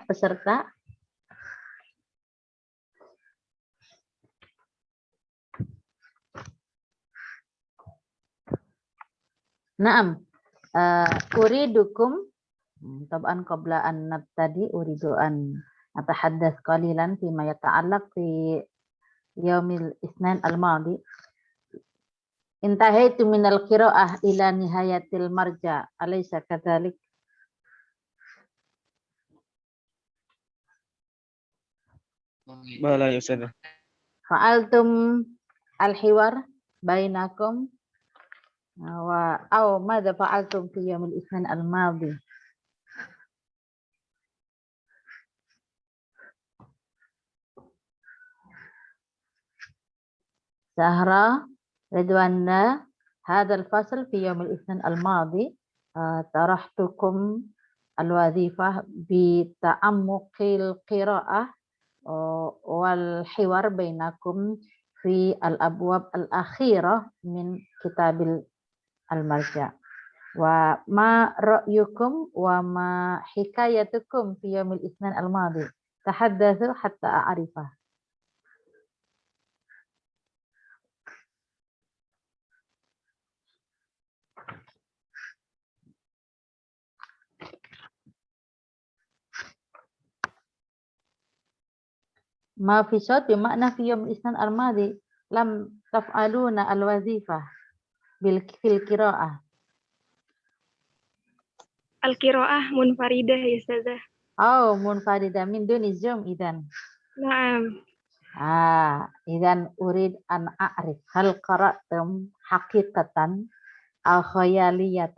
peserta? Naam. Uridukum taban qabla an nabtadi uridu an atahaddath qalilan fima yata'allaq fi yaumil Itsnain al-madi. Intahaitu minal qira'ah ila nihayatil marja. Alaysa kadzalik? Bala ya Ustaz. Fa'altum al-hiwar bainakum wa aw madza fa'altum fi yaumil Itsnain al-madi? Zahra Ridwanna هذا الفصل في يوم الاثنين الماضي طرحتكم الوظيفة بتعمق القراءة والحوار بينكم في الأبواب الأخيرة من كتاب المرجع. وما رأيكم وما حكايتكم في يوم الاثنين الماضي؟ تحدثوا حتى أعرفه. ما في صوت بمعنى في يوم الاثنين الماضي لم تفعلون الوظيفة في القراءة. القراءة منفردة يا أستاذة. أو منفردة من دون الزوم إذن. نعم. إذن أريد أن أعرف هل قرأتم حقيقة أو خيالية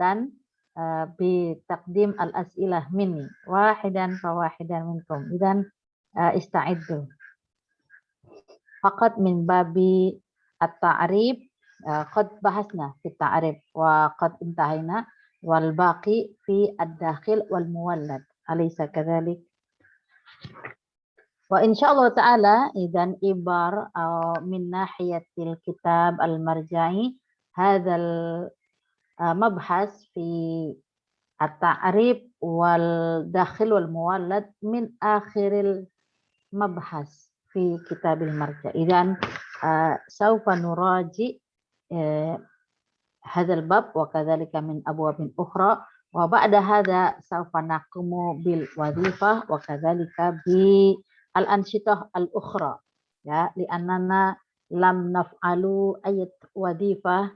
بتقديم الأسئلة مني واحدا فواحدا منكم. إذن استعدوا. فقط من باب التعريف قد بحثنا في التعريف وقد انتهينا والباقي في الداخل والمولد أليس كذلك؟ وإن شاء الله تعالى إذن إبار من ناحية الكتاب المرجعي هذا المبحث في التعريف والداخل والمولد من آخر المبحث في كتاب المرجع. إذن سوف نراجع هذا الباب وكذلك من أبواب أخرى وبعد هذا سوف نقوم بالوظيفة وكذلك بالأنشطة الأخرى لأننا لم نفعل أي وظيفة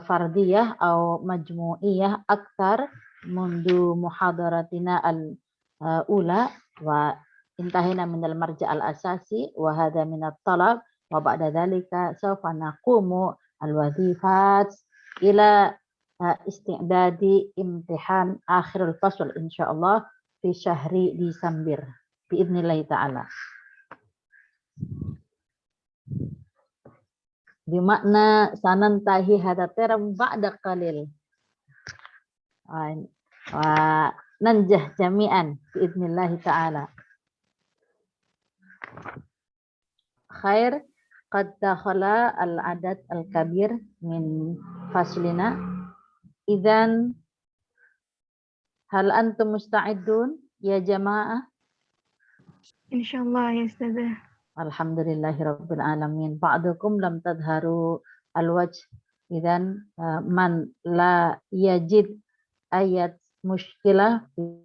فردية أو مجموعية أكثر منذ محاضرتنا الأولى وانتهينا من المرجع الأساسي وهذا من الطلب وبعد ذلك سوف نقوم الوظيفات إلى استعداد امتحان آخر الفصل إن شاء الله في شهر ديسمبر بإذن الله تعالى. بمعنى سننتهي هذا الترم بعد قليل وننجح جميعا بإذن الله تعالى. خير قد دخل العدد الكبير من فصلنا إذن هل أنتم مستعدون يا جماعة؟ إن شاء الله يا أستاذة. الحمد لله رب العالمين. بعضكم لم تظهروا الوجه إذن من لا يجد أي مشكلة في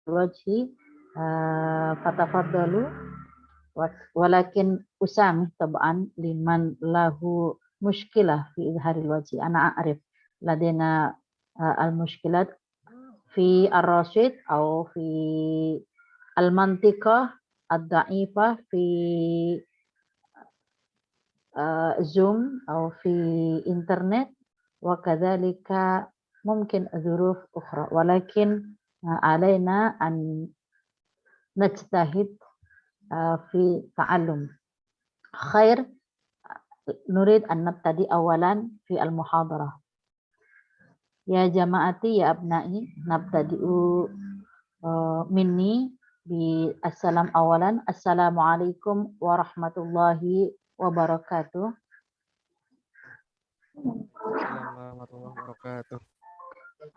الوجه فتفضلوا ولكن أسامح طبعا لمن له مشكلة في إظهار الوجه. أنا أعرف لدينا المشكلات في الرصيد أو في المنطقة الضعيفة في زوم أو في إنترنت وكذلك ممكن ظروف أخرى ولكن علينا أن نجتهد في تعلم. خير نريد أن نبتدي أولا في المحاضرة. يا جماعتي يا أبنائي نبتدئ مني بالسلام أولا. السلام عليكم ورحمة الله وبركاته.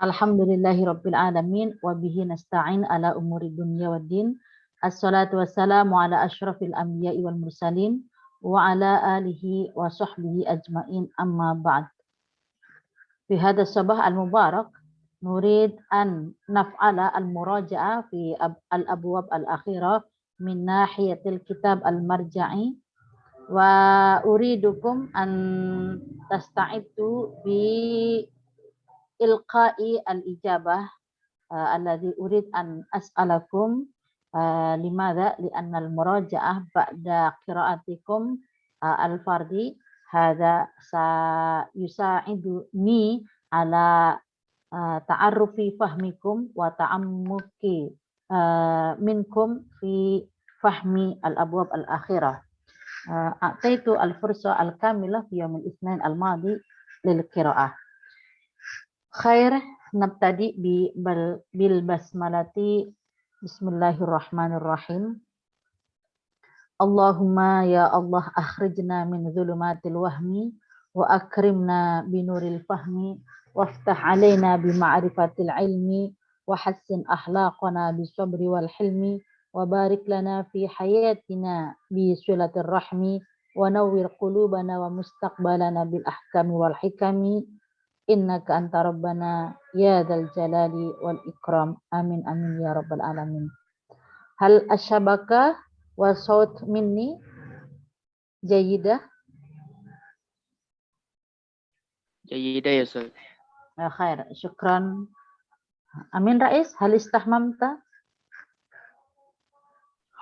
الحمد لله رب العالمين وبه نستعين على أمور الدنيا والدين Assalatu wassalamu ala asyrafil anbiya'i wal mursalin wa ala alihi wa sahbihi ajma'in amma ba'd. Fi hadha sabah al-mubarak nurid an naf'ala al-muraja'a fi al-abwab al-akhirah min nahiyatil kitab al-marja'i wa uridukum an tasta'iddu bi ilqa'i al-ijabah alladhi urid an as'alakum limadha li'anna al-muraja'ah ba'da qira'atikum al-fardi hadha yusa'iduni ala ta'arrufi fahmikum wa ta'ammuki minkum fi fahmi al-abwab al-akhirah. A'taitu al-fursa al-kamilah fi yawm al-ithnain al-madi lil qira'ah. Khair, nabtadi bil basmalati. Bismillahirrahmanirrahim. Allahumma ya Allah akhrijna min dhulumatil wahmi wa akrimna binuril fahmi waftah alaina bima'rifatil ilmi wa hassin akhlaqana bisabri wal hilmi wa barik lana fi hayatina bi silatir rahmi wa nawwir qulubana wa mustaqbalana bil ahkami wal hikami innaka anta rabbana ya dzal jalali wal ikram. Amin amin ya rabbal alamin. Hal asyabaka wa saut minni jayidah? Jayidah ya Ustaz. Khair, syukran. Amin Rais, hal istahmamta?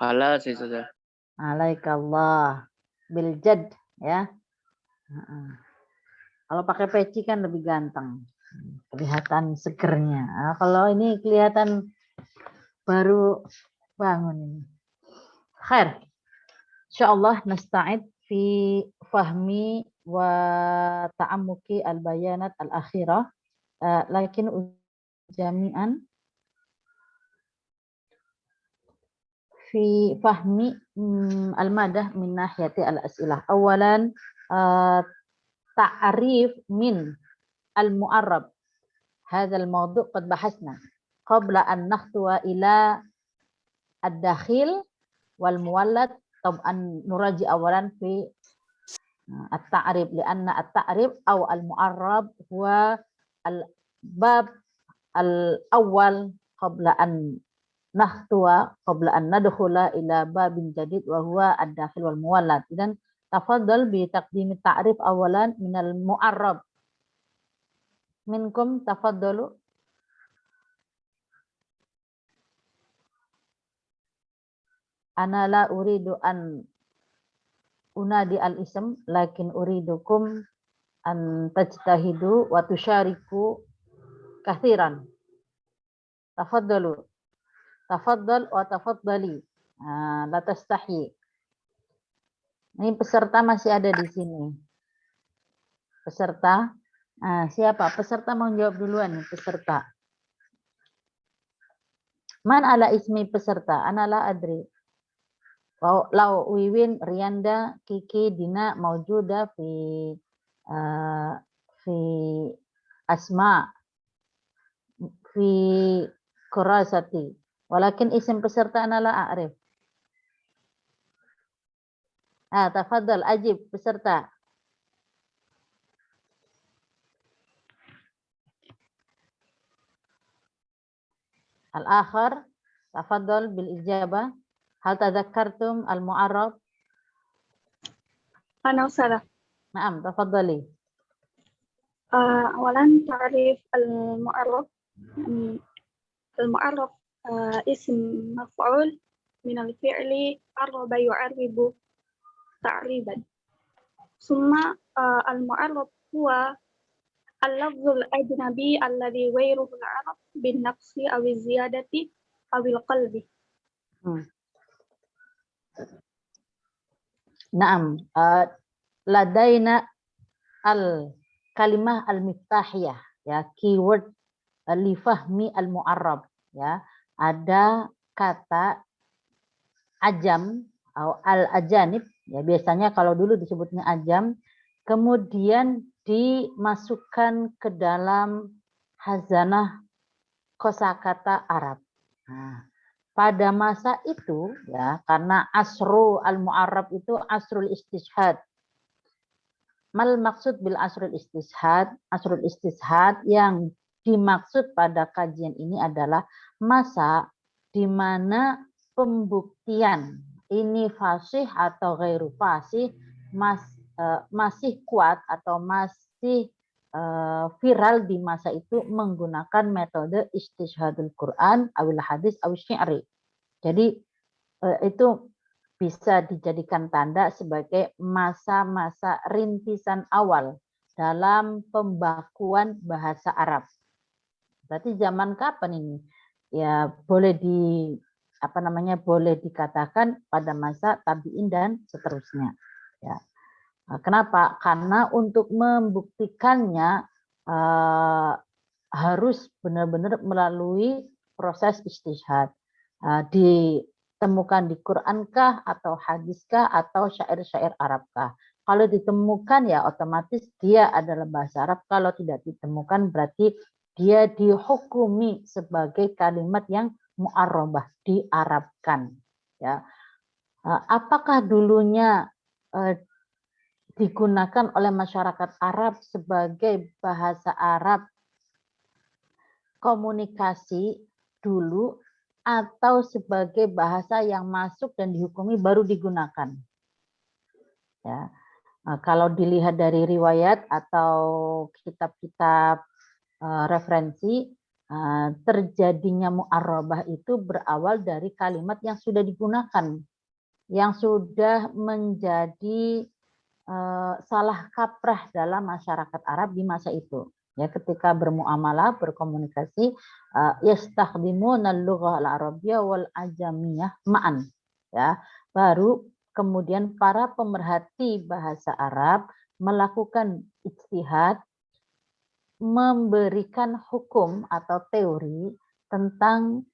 Halas ya Ustaz. Alaikallah bil jad ya. Kalau pakai peci kan lebih ganteng, kelihatan segernya. Kalau ini kelihatan baru bangun ini. Khair. Insyaallah nasta'id fi fahmi wa ta'ammuki al-bayanat al-akhirah. Lakin jami'an fi fahmi al-madah min nahiyati al-as'ilah. Awalan ta'rif min al-mu'arrab. Hadha al-mawdu' qad bahasna qabla an nakhtuwa ila ad-dakhil wal muwallad. Tab'an nuraji awalan fi at-ta'rif lianna at-ta'rif aw al-mu'arrab huwa al-bab al-awwal qabla an nakhtuwa qabla an nadkhula ila babin jadid wa huwa ad-dakhil wal muwallad. Idan tafaddal bi taqdim at-ta'rif awalan min al-mu'arrab. Minkum tafaddalu. Ana la uridu an unadi al-ism lakin uridukum an tajtahidu wa tusyariku kathiran. Tafaddalu. Tafaddal wa tafaddali. La tastahi. Ini peserta masih ada di sini. Peserta. Siapa? Peserta mau jawab duluan nih, peserta. Man ala ismi peserta? Ana la adri. Lau Wiwin, Rianda, Kiki, Dina maujuda fi Asma fi Kurasati. Walakin isim peserta ana la a'rif. Tafadhal ajib peserta. Al-akhar tafadhal bil ijabah. Hal tadhakkartum al-mu'arrab? Ana Ustazah. Naam, tafadhali. Awalan ta'rif al-mu'arrab. Al-mu'arrab ism maf'ul min al-fi'li arraba yu'arribu ta'riban. Summa al-mu'arrab huwa al-lafzul ajnabi alladhi ghairuhu al-arab bin naqsi aw ziyadati aw al-qalbi. Naam, ladaina al-kalimah al-miftahiyah, ya, keyword li fahmi al-mu'arrab, ya. Ada kata ajam atau al-ajanib, ya, biasanya kalau dulu disebutnya ajam, kemudian dimasukkan ke dalam hazanah kosakata Arab. Nah, pada masa itu ya, karena asru al-mu'arrab itu asrul istishhad. Mal maksud bil asrul istishhad? Asrul istishhad yang dimaksud pada kajian ini adalah masa di mana pembuktian ini fasih atau ghairu fasih masih kuat atau masih viral di masa itu menggunakan metode istishhadul Quran awil hadis awil syi'ri. Jadi itu bisa dijadikan tanda sebagai masa-masa rintisan awal dalam pembakuan bahasa Arab. Berarti zaman kapan ini? Ya boleh boleh dikatakan pada masa tabi'in dan seterusnya. Ya. Kenapa? Karena untuk membuktikannya harus benar-benar melalui proses istishhad. Ditemukan di Qurankah atau hadiskah atau syair-syair Arabkah? Kalau ditemukan ya otomatis dia adalah bahasa Arab. Kalau tidak ditemukan berarti dia dihukumi sebagai kalimat yang mu'arrabah, diarabkan. Ya. Apakah dulunya digunakan oleh masyarakat Arab sebagai bahasa Arab komunikasi dulu atau sebagai bahasa yang masuk dan dihukumi baru digunakan? Ya. Kalau dilihat dari riwayat atau kitab-kitab referensi, terjadinya mu'arrabah itu berawal dari kalimat yang sudah digunakan, yang sudah menjadi salah kaprah dalam masyarakat Arab di masa itu. Ya, ketika bermuamalah, berkomunikasi, yastakhdimuna al-lughah al-arabiyyah wal ajamiyah ma'an. Ya, baru kemudian para pemerhati bahasa Arab melakukan ijtihad, memberikan hukum atau teori tentang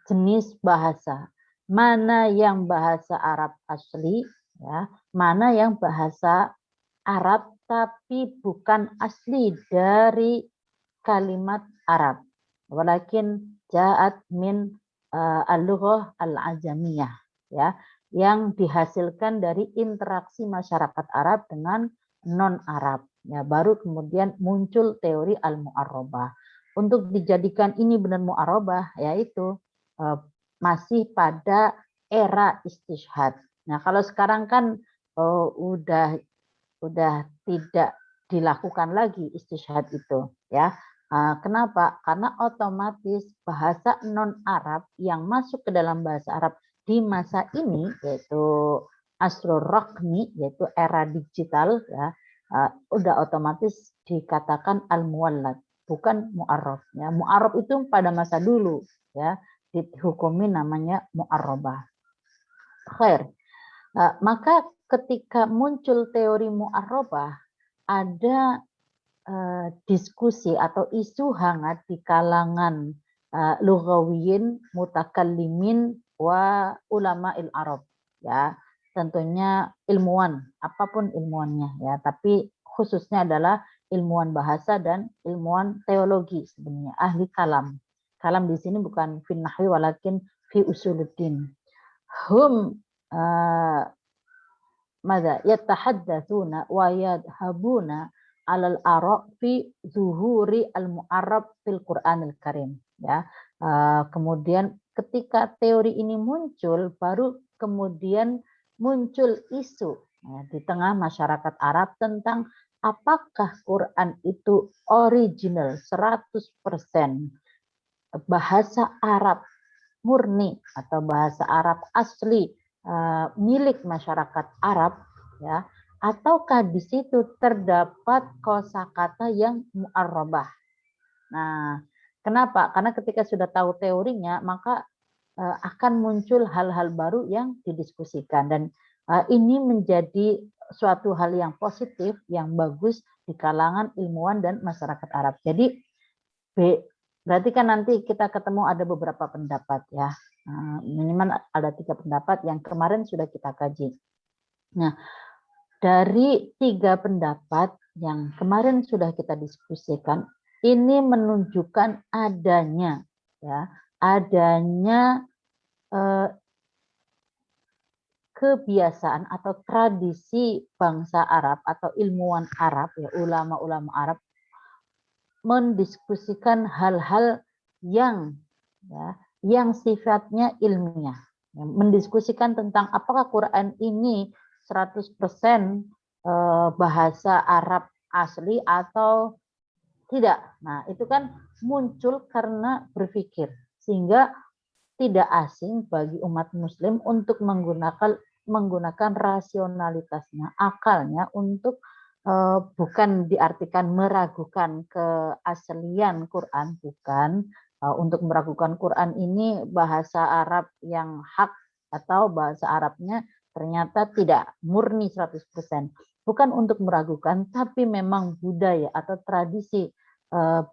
jenis bahasa. Mana yang bahasa Arab asli, ya, mana yang bahasa Arab tapi bukan asli dari kalimat Arab. Walakin ja'at min al-lughah al-ajamiyah, ya, yang dihasilkan dari interaksi masyarakat Arab dengan non-Arab. Ya, baru kemudian muncul teori al-mu'arrabah. Untuk dijadikan ini benar mu'arrabah, yaitu masih pada era istishhad. Nah, kalau sekarang kan udah tidak dilakukan lagi istishhad itu, ya. Kenapa? Karena otomatis bahasa non-Arab yang masuk ke dalam bahasa Arab di masa ini, yaitu asrul raqmi, yaitu era digital, ya, udah otomatis dikatakan al-muwallad, bukan mu'arrab. Ya. Mu'arrab itu pada masa dulu, ya, dihukumi namanya mu'arrabah. Khair. Maka ketika muncul teori mu'arrabah, ada diskusi atau isu hangat di kalangan lughawiyin, mutakallimin, wa ulama'il Arab. Ya, tentunya ilmuwan, apapun ilmuannya, ya, tapi khususnya adalah ilmuwan bahasa dan ilmuwan teologi sebenarnya, ahli kalam. Kalam di sini bukan fi nahwi walakin fi usuluddin. Hum madza yatahaddatsuna wa yadhabuna alal ara' fi zuhuri al-mu'arrab fil Qur'anil Karim, ya. Kemudian ketika teori ini muncul, baru kemudian muncul isu, ya, di tengah masyarakat Arab tentang apakah Quran itu original 100% bahasa Arab murni atau bahasa Arab asli milik masyarakat Arab, ya, ataukah di situ terdapat kosakata yang mu'arrabah. Nah, kenapa? Karena ketika sudah tahu teorinya, maka akan muncul hal-hal baru yang didiskusikan, dan ini menjadi suatu hal yang positif, yang bagus di kalangan ilmuwan dan masyarakat Arab. Jadi berarti kan nanti kita ketemu ada beberapa pendapat, ya. Minimal ada 3 pendapat yang kemarin sudah kita kaji. Nah, dari 3 pendapat yang kemarin sudah kita diskusikan, ini menunjukkan adanya, ya, adanya kebiasaan atau tradisi bangsa Arab atau ilmuwan Arab, ya ulama-ulama Arab mendiskusikan hal-hal yang yang sifatnya ilmiah. Ya, mendiskusikan tentang apakah Quran ini 100% bahasa Arab asli atau tidak. Nah, itu kan muncul karena berpikir, sehingga tidak asing bagi umat muslim untuk menggunakan rasionalitasnya, akalnya untuk bukan diartikan meragukan keaslian Quran, bukan untuk meragukan Quran ini bahasa Arab yang hak atau bahasa Arabnya ternyata tidak murni 100%. Bukan untuk meragukan, tapi memang budaya atau tradisi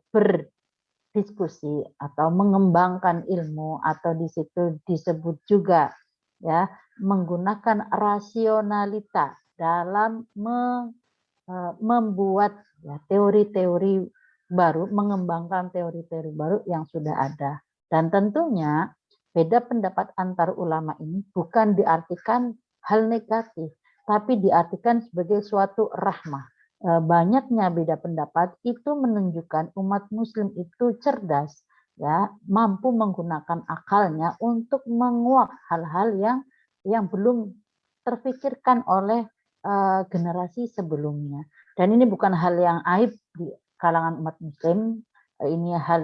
berdiskusi atau mengembangkan ilmu, atau di situ disebut juga ya menggunakan rasionalitas dalam membuat ya, teori-teori baru, mengembangkan teori-teori baru yang sudah ada. Dan tentunya beda pendapat antar ulama ini bukan diartikan hal negatif, tapi diartikan sebagai suatu rahmah. Banyaknya beda pendapat itu menunjukkan umat muslim itu cerdas, ya, mampu menggunakan akalnya untuk menguak hal-hal yang belum terfikirkan oleh generasi sebelumnya. Dan ini bukan hal yang aib di kalangan umat muslim, ini hal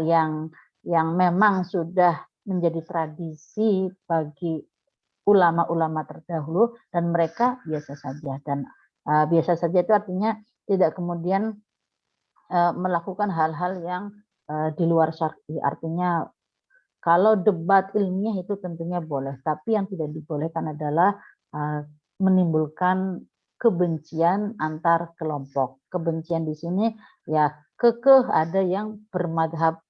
yang memang sudah menjadi tradisi bagi ulama-ulama terdahulu, dan mereka biasa saja. Dan biasa saja itu artinya tidak kemudian melakukan hal-hal yang di luar syar'i. Artinya kalau debat ilmiah itu tentunya boleh, tapi yang tidak dibolehkan adalah menimbulkan kebencian antar kelompok. Kebencian di sini ya kekeh ada yang bermadhab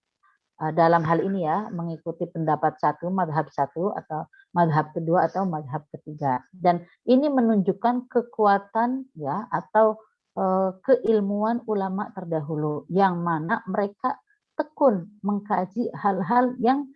dalam hal ini ya mengikuti pendapat satu, madhab satu, atau madhab kedua, atau madhab ketiga. Dan ini menunjukkan kekuatan ya atau keilmuan ulama terdahulu, yang mana mereka tekun mengkaji hal-hal yang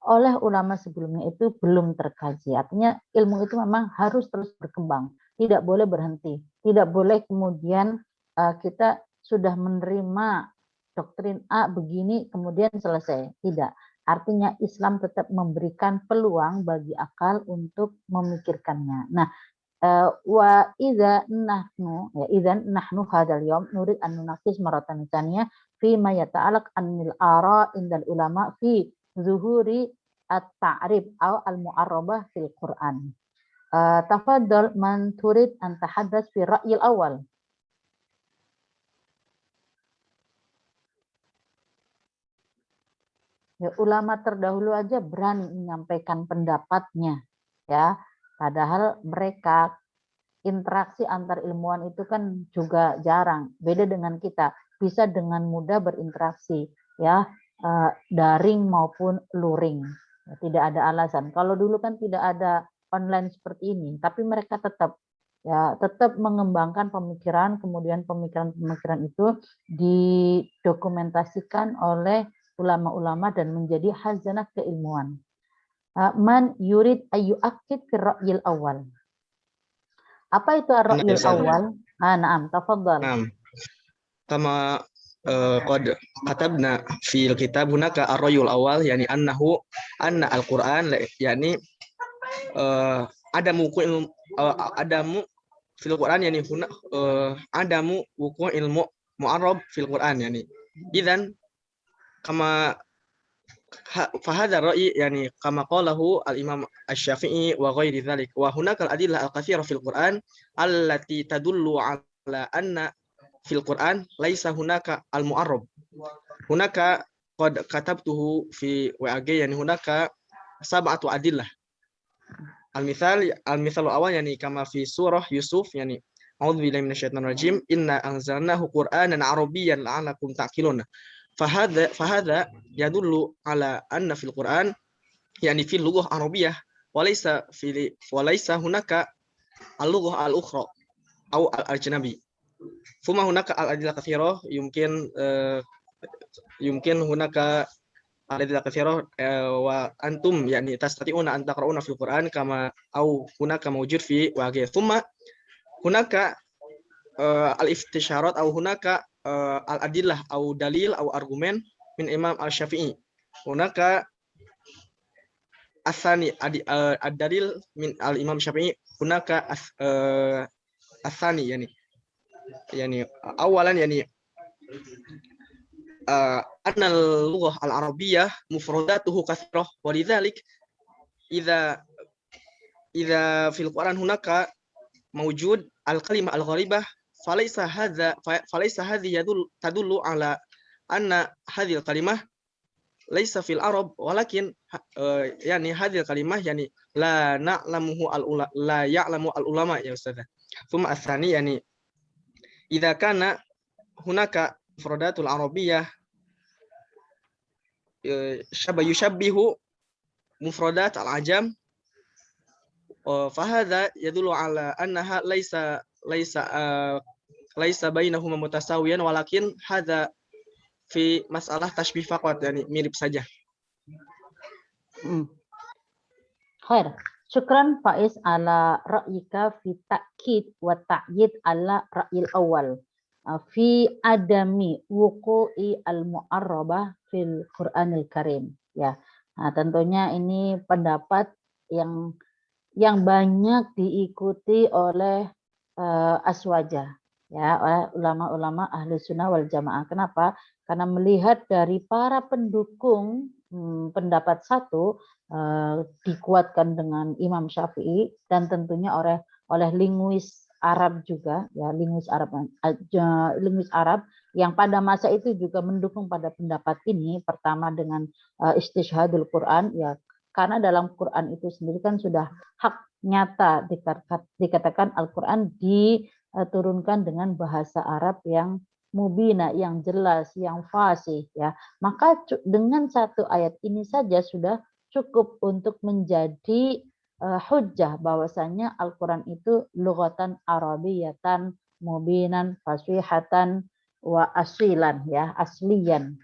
oleh ulama sebelumnya itu belum terkaji. Artinya ilmu itu memang harus terus berkembang, tidak boleh berhenti, tidak boleh kemudian kita sudah menerima doktrin A begini kemudian selesai. Tidak. Artinya Islam tetap memberikan peluang bagi akal untuk memikirkannya. Nah, wa idza nahnu hadzal yaum nurid an nunaqis maratan tsaniyah fi ma yata'allaq anil ara indal ulama fi zuhuri at-ta'rib atau al-mu'arrabah fil Quran. Tafaddal man turid an tahaddas fi ra'yil awal. Ya, ulama terdahulu aja berani menyampaikan pendapatnya, ya. Padahal mereka interaksi antar ilmuwan itu kan juga jarang. Beda dengan kita, bisa dengan mudah berinteraksi, ya, daring maupun luring. Ya, tidak ada alasan. Kalau dulu kan tidak ada online seperti ini, tapi mereka tetap mengembangkan pemikiran, kemudian pemikiran-pemikiran itu didokumentasikan oleh ulama-ulama dan menjadi khazanah keilmuan. Man yurid ayu akid fi ra'yil awal. Apa itu ar-ra'yil awal? Na'am, tafadhal. Naam. Kama qad katabna fil kitab hunaka ar-ra'yul awal yani anna al-Qur'an yani adamu fil Qur'an yani adamu wuqu' ilmu mu'arrab fil Qur'an yani idzan kama fahadha ra'yi yani kama qalahu al-Imam Asy-Syafi'i wa ghairi dzalik wa hunaka al-adillah al-katsira fil Qur'an allati tadullu ala anna fil Qur'an laisa hunaka al-mu'arrab hunaka qad katabtuhu fi WAG yani hunaka sab'atu adillah al-mithal awal yani kama fi surah Yusuf yani a'udzu billahi minasyaitonir rajim inna anzalnahu qur'anan arabiyyan la'allakum ta'qilun fahadha yadullu ala anna fil Qur'an yani fil lughah arabiyyah walaysa hunaka al-lughah al-ukhra atau al-ajnabi. Thumma hunaka al-adillah katsira yumkin hunaka Al-adillah katsirah wa antum yani tastati'una an taqra'una fil Qur'an kama au hunaka mawjud fi waqi'. Thumma hunaka al-istisyarat au hunaka al-adillah au dalil au argumen min Imam Al-Syafi'i. Hunaka asani ad-dalil min al-Imam Syafi'i hunaka asani yani awalan yani anna al-lughah al-arabiyyah mufradatuhu katsirah wa lidzalik idza fil Qur'an hunaka mawjud al-kalimah al-gharibah falaysa hadhi tadullu ala anna hadhihi al-kalimah laysa fil arab walakin yani hadhihi al-kalimah yani la ya'lamu al-ulama ya ustaz. Thumma ats-tsani yani idza kana hunaka mufradatul arabiyyah yushabbihu mufradat al-ajam fahadha yadullu ala annaha laysa bainahuma mutasawiyan walakin hadha fi masalah tashbih faqat yani mirip saja. Khair. Syukran Faiz ala ra'yika fi ta'kid wa ta'yid ala ra'yil awal fi adami wuqu'i al-mu'arrabah fil Qur'anil Karim ya. Nah, tentunya ini pendapat yang banyak diikuti oleh aswaja ya, oleh ulama-ulama ahli sunnah wal jamaah. Kenapa? Karena melihat dari para pendukung pendapat satu dikuatkan dengan Imam Syafi'i dan tentunya oleh linguis Arab juga ya, linguis Arab yang pada masa itu juga mendukung pada pendapat ini. Pertama dengan istishhadul Quran ya, karena dalam Quran itu sendiri kan sudah hak nyata dikatakan Al-Quran diturunkan dengan bahasa Arab yang mubina, yang jelas, yang fasih ya. Maka dengan satu ayat ini saja sudah cukup untuk menjadi hujjah bahwasanya Al-Quran itu lughatan arabiyatan mubinan fasihatan wa asilan ya, asliyan,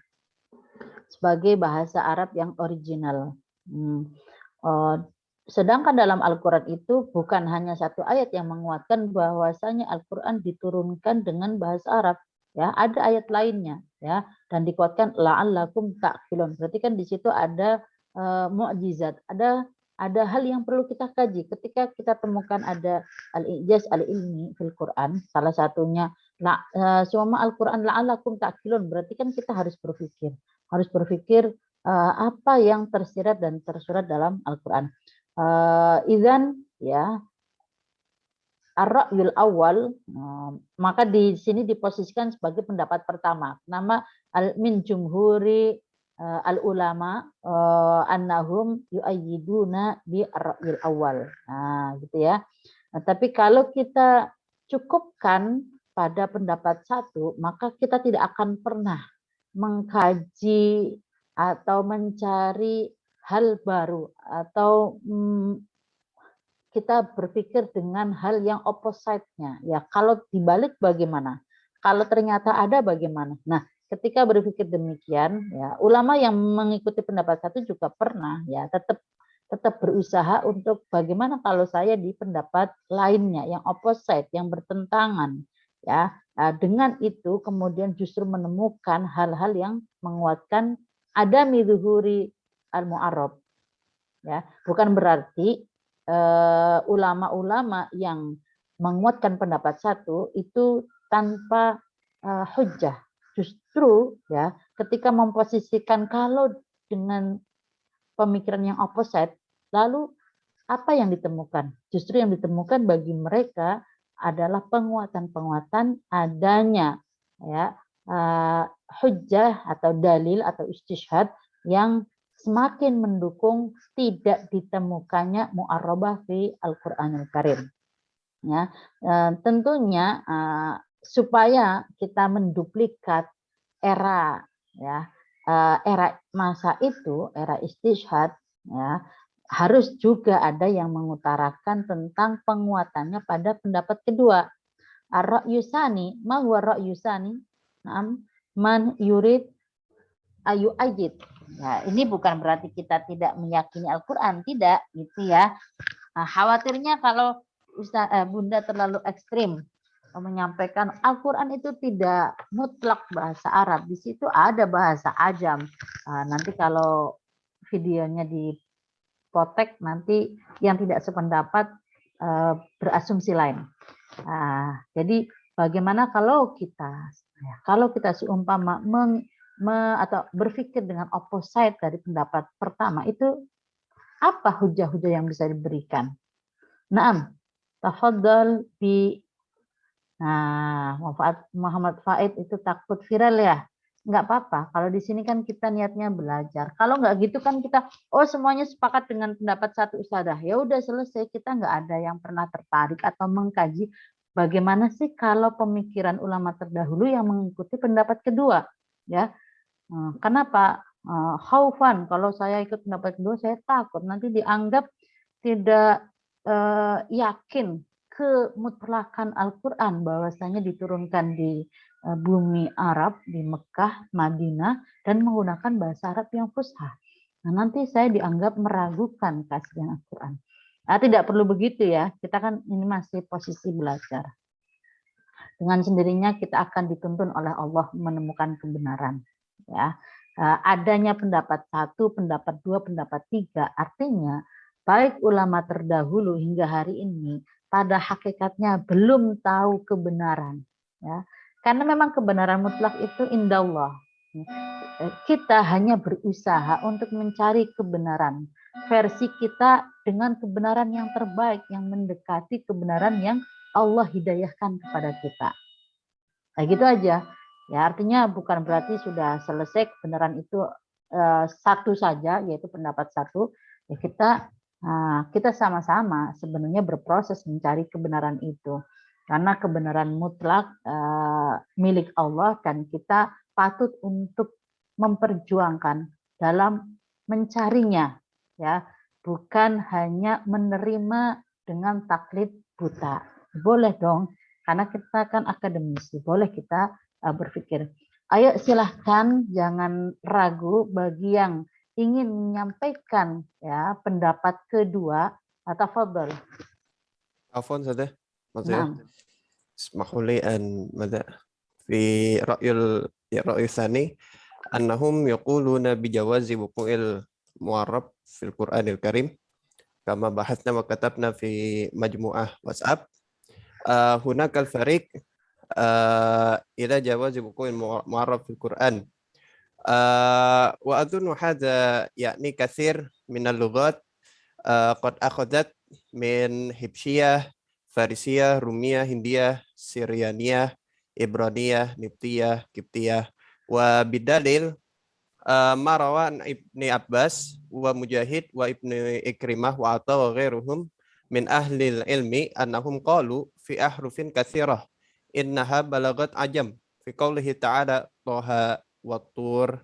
sebagai bahasa Arab yang original. Sedangkan dalam Al-Quran itu bukan hanya satu ayat yang menguatkan bahwasanya Al-Quran diturunkan dengan bahasa Arab ya, ada ayat lainnya ya, dan dikuatkan la'allakum ta'qilun. Berarti kan di situ ada mukjizat, ada hal yang perlu kita kaji. Ketika kita temukan ada al-i'jaz al-ilmi fil Quran, salah satunya semua Al-Quran la'allakum ta'qilun, berarti kan kita harus berpikir apa yang tersirat dan tersurat dalam Al-Quran. Idzan ya, ar-ra'yul awal, maka di sini diposisikan sebagai pendapat pertama. Nama min jumhuri al-ulama annahum yu'ayyiduna bi ar-ra'yul awal. Nah, gitu ya. Nah, tapi kalau kita cukupkan pada pendapat satu, maka kita tidak akan pernah mengkaji atau mencari hal baru atau kita berpikir dengan hal yang opposite-nya. Ya, kalau dibalik bagaimana? Kalau ternyata ada bagaimana? Nah, ketika berpikir demikian, ya, ulama yang mengikuti pendapat satu juga pernah ya tetap berusaha untuk bagaimana kalau saya di pendapat lainnya yang opposite, yang bertentangan, ya. Nah, dengan itu kemudian justru menemukan hal-hal yang menguatkan adami zuhuri al-mu'arrab. Ya, bukan berarti ulama-ulama yang menguatkan pendapat satu itu tanpa hujjah. Justru ya, ketika memposisikan kalau dengan pemikiran yang opposite, lalu apa yang ditemukan? Justru yang ditemukan bagi mereka adalah penguatan-penguatan adanya ya hujjah atau dalil atau istishhad yang semakin mendukung tidak ditemukannya mu'arrabah fi Al-Qur'anil Karim. Ya, tentunya supaya kita menduplikat era ya, era masa itu, era istishhad ya, harus juga ada yang mengutarakan tentang penguatannya pada pendapat kedua. Ar-ra'yu tsani, ma huwa ar-ra'yu tsani? Man yurid ayu ajid Nah, ini bukan berarti kita tidak meyakini Al-Quran, tidak, gitu ya. Nah, khawatirnya kalau Bunda terlalu ekstrim menyampaikan Al-Quran itu tidak mutlak bahasa Arab. Di situ ada bahasa ajam. Nanti kalau videonya dipotek, nanti yang tidak sependapat berasumsi lain. Jadi bagaimana kalau kita seumpama atau berpikir dengan opposite dari pendapat pertama, itu apa hujah-hujah yang bisa diberikan? Naam, tafadhal bi. Nah, Muhammad Faid itu takut viral ya? Nggak apa-apa. Kalau di sini kan kita niatnya belajar. Kalau nggak gitu kan kita, semuanya sepakat dengan pendapat satu ustadzah. Ya udah selesai. Kita nggak ada yang pernah tertarik atau mengkaji bagaimana sih kalau pemikiran ulama terdahulu yang mengikuti pendapat kedua, ya. Kenapa? Khaufan, kalau saya ikut pendapat kedua saya takut nanti dianggap tidak yakin kemutlakan Al-Quran bahwasanya diturunkan di bumi Arab, di Mekah, Madinah, dan menggunakan bahasa Arab yang fusha. Nah, nanti saya dianggap meragukan keaslian Al-Quran. Tidak perlu begitu ya, kita kan ini masih posisi belajar. Dengan sendirinya kita akan dituntun oleh Allah menemukan kebenaran. Ya, adanya pendapat 1, pendapat 2, pendapat 3, artinya baik ulama terdahulu hingga hari ini pada hakikatnya belum tahu kebenaran. Ya, karena memang kebenaran mutlak itu indallah. Kita hanya berusaha untuk mencari kebenaran versi kita dengan kebenaran yang terbaik, yang mendekati kebenaran yang Allah hidayahkan kepada kita. Nah, gitu aja. Ya, artinya bukan berarti sudah selesai kebenaran itu satu saja, yaitu pendapat satu. Ya, kita sama-sama sebenarnya berproses mencari kebenaran itu. Karena kebenaran mutlak milik Allah dan kita patut untuk memperjuangkan dalam mencarinya, ya, bukan hanya menerima dengan taklid buta. Boleh dong, karena kita kan akademisi, boleh kita berpikir. Ayo silahkan, jangan ragu bagi yang ingin menyampaikan ya pendapat kedua. Tafadhal. عفوا سادة Naam. اسمحوا لي أن في الرأي الثاني أنهم يقولون بجواز وقوع المعرب في القرآن الكريم كما بحثنا وكتبنا في مجموعة واتساب. هناك الفريق إلى جواز وقوع المعرب في القرآن، وأظن هذا يعني كثير من اللغات قد أخذت من حبشية، فارسية، رومية، هندية، سريانية، إبرانية، نبطية، قبطية، وبدليل ما روى عن ابن عباس ومجاهد وابن إكرمة وعطاء وغيرهم من أهل العلم أنهم قالوا في أحرف كثيرة إنها بلغت عجم في قوله تعالى طه والطور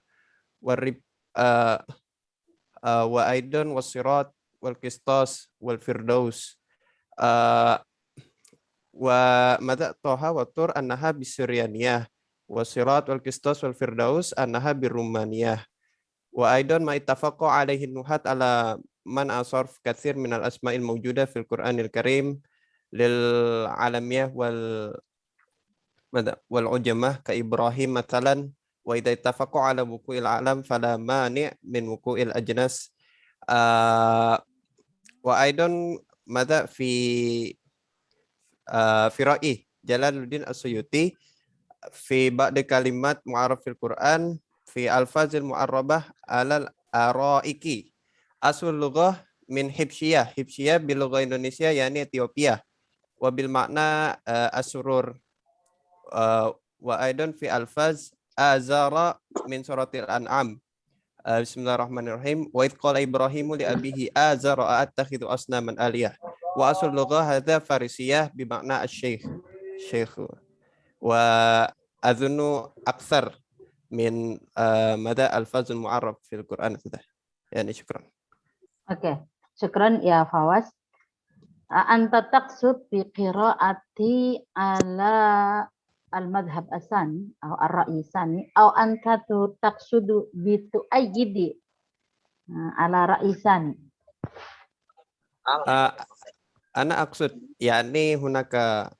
وأيضا والصراط والقسطاس والفردوس وماذا طه والطور أنها بالسريانية والصراط والقسطاس والفردوس أنها بالرومانية وأيضا ما اتفق عليه النحاة على من صرف كثير من الأسماء الموجودة في القرآن الكريم للعالمية والعجمة كإبراهيم مثلا، وإذا اتفقوا على وقوع العالم فلا مانع من وقوع الأجناس. وأيضا ماذا في رأي جلال الدين السيوطي في بعض كلمات معرب في القرآن في ألفاظ المعربة على الأرائك أصل اللغة من حبشية باللغة إندونيسيا يعني إثيوبيا وبالمعنى السرور، وأيضا في ألفاظ آزار من سورة الأنعام. بسم الله الرحمن الرحيم وإذ قال إبراهيم لأبيه آزر أتخذ أصناما آلهة وأصل اللغة هذا فارسية بمعنى الشيخ وأظن أكثر من مدى ألفاظ المعرب في القرآن هذا. يعني شكرا. Oke, syukran ya Fawaz. Anta taqsud bi qiraati ala al-madhab asani atau ar-ra'yi sani atau anta taqsudu bi tu'ayyidi ala ra'yi sani. Ana aksud yakni hunaka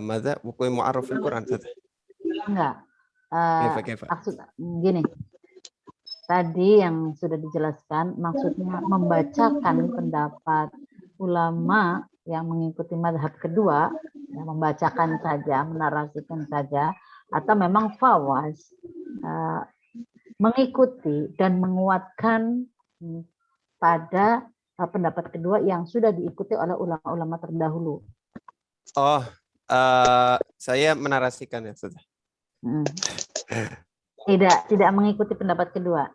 madza buku mu'arraf fil Quran. Enggak. Kaifa. Maksud gini. Tadi yang sudah dijelaskan maksudnya membacakan pendapat ulama yang mengikuti madhab kedua, ya, membacakan saja, menarasikan saja, atau memang fawas mengikuti dan menguatkan pada pendapat kedua yang sudah diikuti oleh ulama-ulama terdahulu. Oh, saya menarasikan ya sudah. Tidak mengikuti pendapat kedua.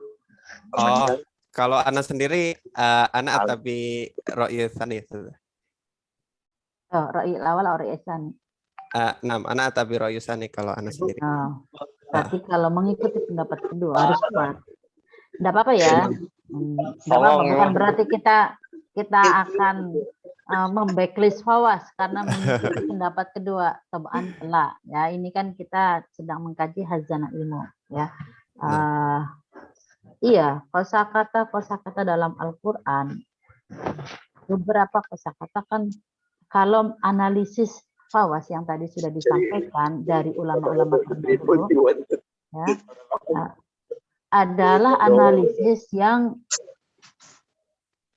Oh, kalau Ana sendiri, Ana atabi ra'yi tsani. Oh, ra'yi awal atau ra'yi tsani? Ana atabi ra'yi tsani kalau Ana sendiri. Oh, tapi kalau mengikuti pendapat kedua harus kuat. Tidak apa-apa ya. Tidak apa-apa. Bukan berarti kita akan membacklist fawas karena mengikuti pendapat kedua. Tabaan telah. Ya, ini kan kita sedang mengkaji hazanah ilmu. Ya. Iya, kosakata dalam Al-Quran, beberapa kosakata kan kalau analisis fawas yang tadi sudah disampaikan dari ulama-ulama terdahulu, ya, adalah analisis yang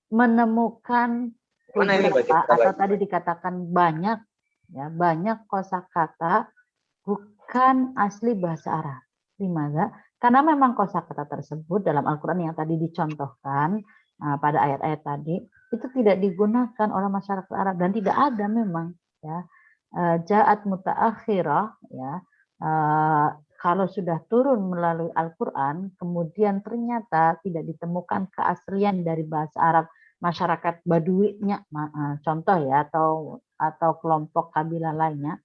menemukan beberapa atau tadi dikatakan banyak, ya, banyak kosakata bukan asli bahasa Arab. Dimana? Karena memang kosakata tersebut dalam Al-Quran yang tadi dicontohkan pada ayat-ayat tadi itu tidak digunakan oleh masyarakat Arab dan tidak ada memang, ya. Ja'at mutaakhirah, ya. Kalau sudah turun melalui Al-Quran kemudian ternyata tidak ditemukan keaslian dari bahasa Arab masyarakat Baduinya, contoh ya, atau kelompok kabilah lainnya,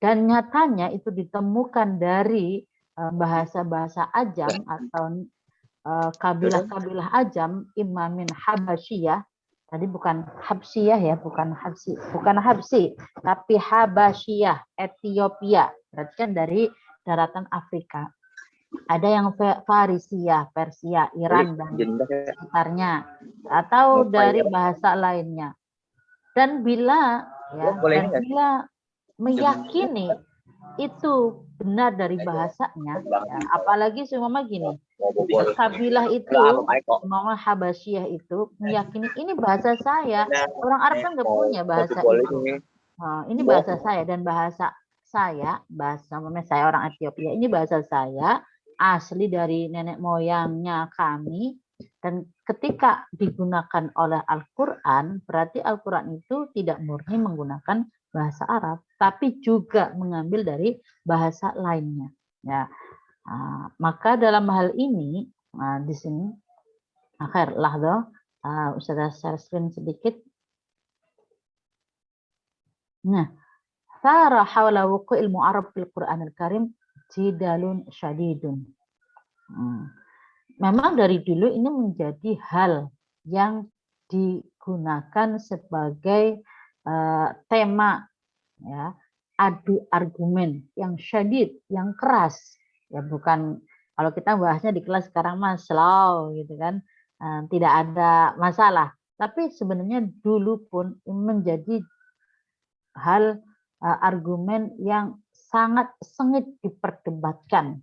dan nyatanya itu ditemukan dari bahasa-bahasa Ajam atau kabilah-kabilah Ajam, imamin Habasyiyah. Tadi bukan Habsyiyah ya, bukan Habsi, tapi Habasyiyah, Ethiopia. Berarti kan dari daratan Afrika. Ada yang Farisia, Persia, Iran dan sekitarnya, atau dari bahasa lainnya. Dan bila meyakini itu benar dari bahasanya, ya, apalagi seumpama gini, kabilah itu, umpama Habasyiyah itu meyakini ini bahasa saya, orang Arab kan nggak punya bahasa itu. Ini bahasa saya dan bahasa saya, saya orang Ethiopia, ini bahasa saya, asli dari nenek moyangnya kami, dan ketika digunakan oleh Al-Quran, berarti Al-Quran itu tidak murni menggunakan bahasa Arab, tapi juga mengambil dari bahasa lainnya. Ya, maka dalam hal ini di sini, akhir lahdo, Ustazah share screen sedikit. Nah, sara hawla wuqu'il mu'arrab fil Qur'anil Karim jidalun syadidun. Memang dari dulu ini menjadi hal yang digunakan sebagai tema, ya, adu argumen yang syadid, yang keras, ya, bukan kalau kita bahasnya di kelas sekarang mas slow gitu kan, tidak ada masalah, tapi sebenarnya dulu pun menjadi hal argumen yang sangat sengit diperdebatkan,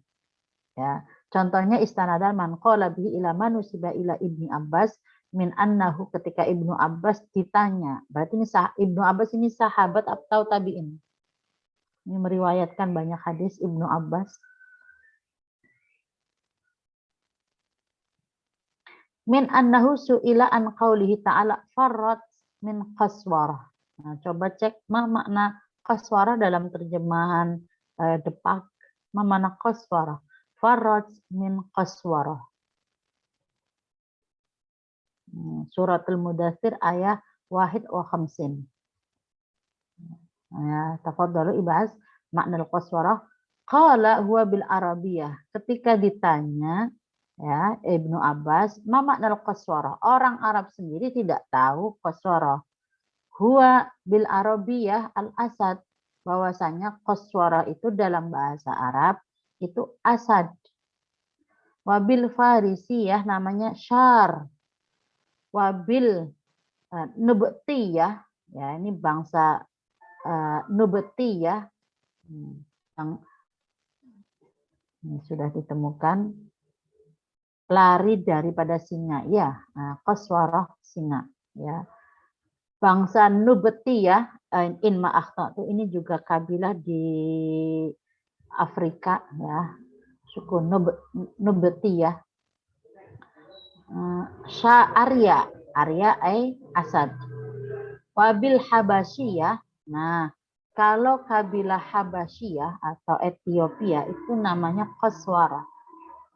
ya. Contohnya istanadal man qala bihi ila manusiba ila Ibni Abbas min annahu, ketika Ibnu Abbas ditanya, berarti ini Ibnu Abbas ini sahabat atau tabi'in? Ini meriwayatkan banyak hadis Ibnu Abbas. Min annahu su'ila an qaulihi ta'ala farrat min qaswarah. Nah, coba cek ma makna qaswarah dalam terjemahan Depak. Ma makna qaswarah? Farrat min qaswarah. Suratul Mudaththir ayat 51. Ya, tafadhalu ibas makna al-qaswarah. Qala huwa bil Arabiyah. Ketika ditanya, ya, Ibnu Abbas, ma makna al-qaswarah? Orang Arab sendiri tidak tahu qaswarah. Huwa bil Arabiyah al-asad. bahwasanya qaswara itu dalam bahasa Arab itu asad. Wabil farisiyah namanya syar. Wabil nubtiyah, ya ini bangsa nubtiyah yang ini sudah ditemukan lari daripada singa, ya, qaswarah singa, ya. Bangsa Nubtiyah in ma'akhtatu ini juga kabilah di Afrika, ya, suku Nubtiyah. Arya Asad. Wabil Habasyiyah, nah kalau kabilah Habasyiyah atau Ethiopia itu namanya Qaswara.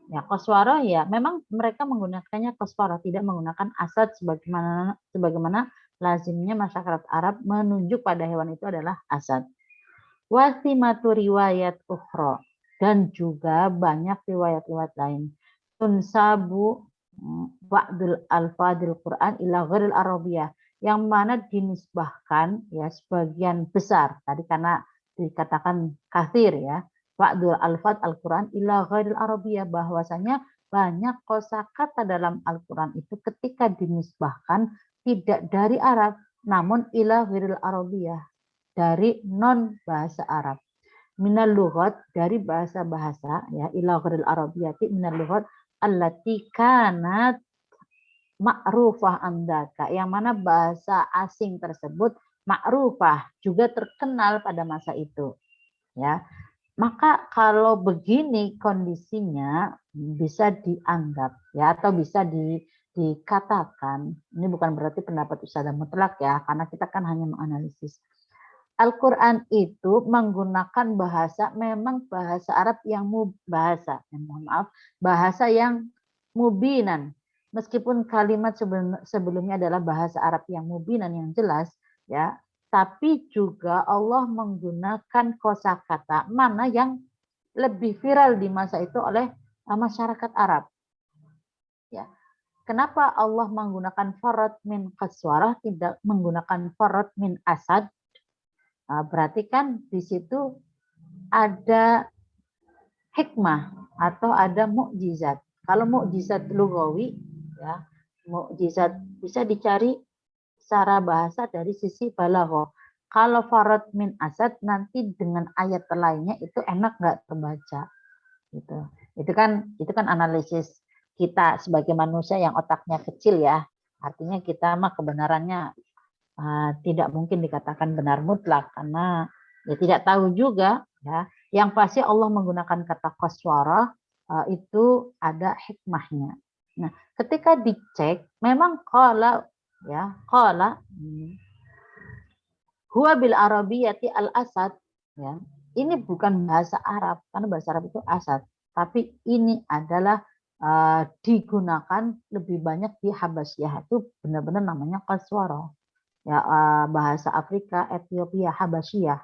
Ya, Qaswara ya memang mereka menggunakannya Qaswara, tidak menggunakan asad sebagaimana lazimnya masyarakat Arab menunjuk pada hewan itu adalah asad. Wasimatu riwayat ukhra, dan juga banyak riwayat-riwayat lain. Tunsabu ba'dul alfadil Quran ila ghairil Arabiyah, yang mana dinisbahkan ya sebagian besar tadi karena dikatakan kathir ya, ba'dul alfad Al-Quran ila ghairil Arabiyah, bahwasanya banyak kosakata dalam Al-Quran itu ketika dinisbahkan tidak dari Arab namun ila ghairil Arabiyah, dari non bahasa Arab. Minal lughat, dari bahasa-bahasa ya, ila ghairil Arabiyati minal lughat allati kanat ma'rufah andaka, yang mana bahasa asing tersebut ma'rufah, juga terkenal pada masa itu, ya. Maka kalau begini kondisinya bisa dianggap ya, atau bisa dikatakan, ini bukan berarti pendapat Ustadzah mutlak ya, karena kita kan hanya menganalisis. Al-Quran itu menggunakan bahasa, memang bahasa Arab yang bahasa yang mubinan. Meskipun kalimat sebelumnya adalah bahasa Arab yang mubinan, yang jelas, ya, tapi juga Allah menggunakan kosakata mana yang lebih viral di masa itu oleh masyarakat Arab. Ya. Kenapa Allah menggunakan farad min qaswarah, tidak menggunakan farad min asad? Berarti kan di situ ada hikmah atau ada mukjizat. Kalau mukjizat lugawi, ya, mukjizat bisa dicari secara bahasa dari sisi balaghah. Kalau farad min asad nanti dengan ayat lainnya itu enak nggak terbaca, gitu. Itu kan analisis kita sebagai manusia yang otaknya kecil ya. Artinya kita mah kebenarannya tidak mungkin dikatakan benar mutlak karena ya tidak tahu juga ya. Yang pasti Allah menggunakan kata qaswarah itu ada hikmahnya. Nah, ketika dicek memang qala huwa bil arabiyyati al asad, ya. Ini bukan bahasa Arab karena bahasa Arab itu asad, tapi ini adalah digunakan lebih banyak di Habasyah, itu benar-benar namanya qaswarah. Ya, bahasa Afrika, Ethiopia, Habasyah.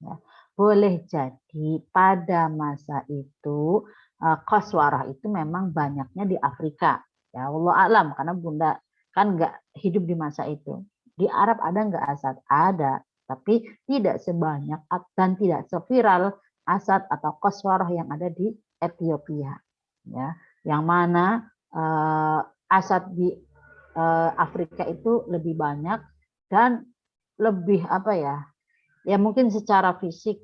Ya. Boleh jadi pada masa itu qaswarah itu memang banyaknya di Afrika. Ya, Allah alam, karena Bunda kan nggak hidup di masa itu. Di Arab ada nggak asad? Ada, tapi tidak sebanyak dan tidak seviral asad atau qaswarah yang ada di Ethiopia. Ya, yang mana asad di Afrika itu lebih banyak dan lebih ya mungkin secara fisik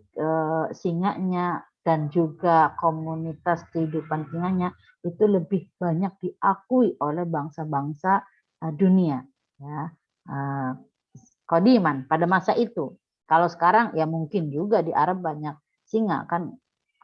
singanya dan juga komunitas kehidupan singanya itu lebih banyak diakui oleh bangsa-bangsa dunia, ya, qadiman pada masa itu. Kalau sekarang ya mungkin juga di Arab banyak singa, kan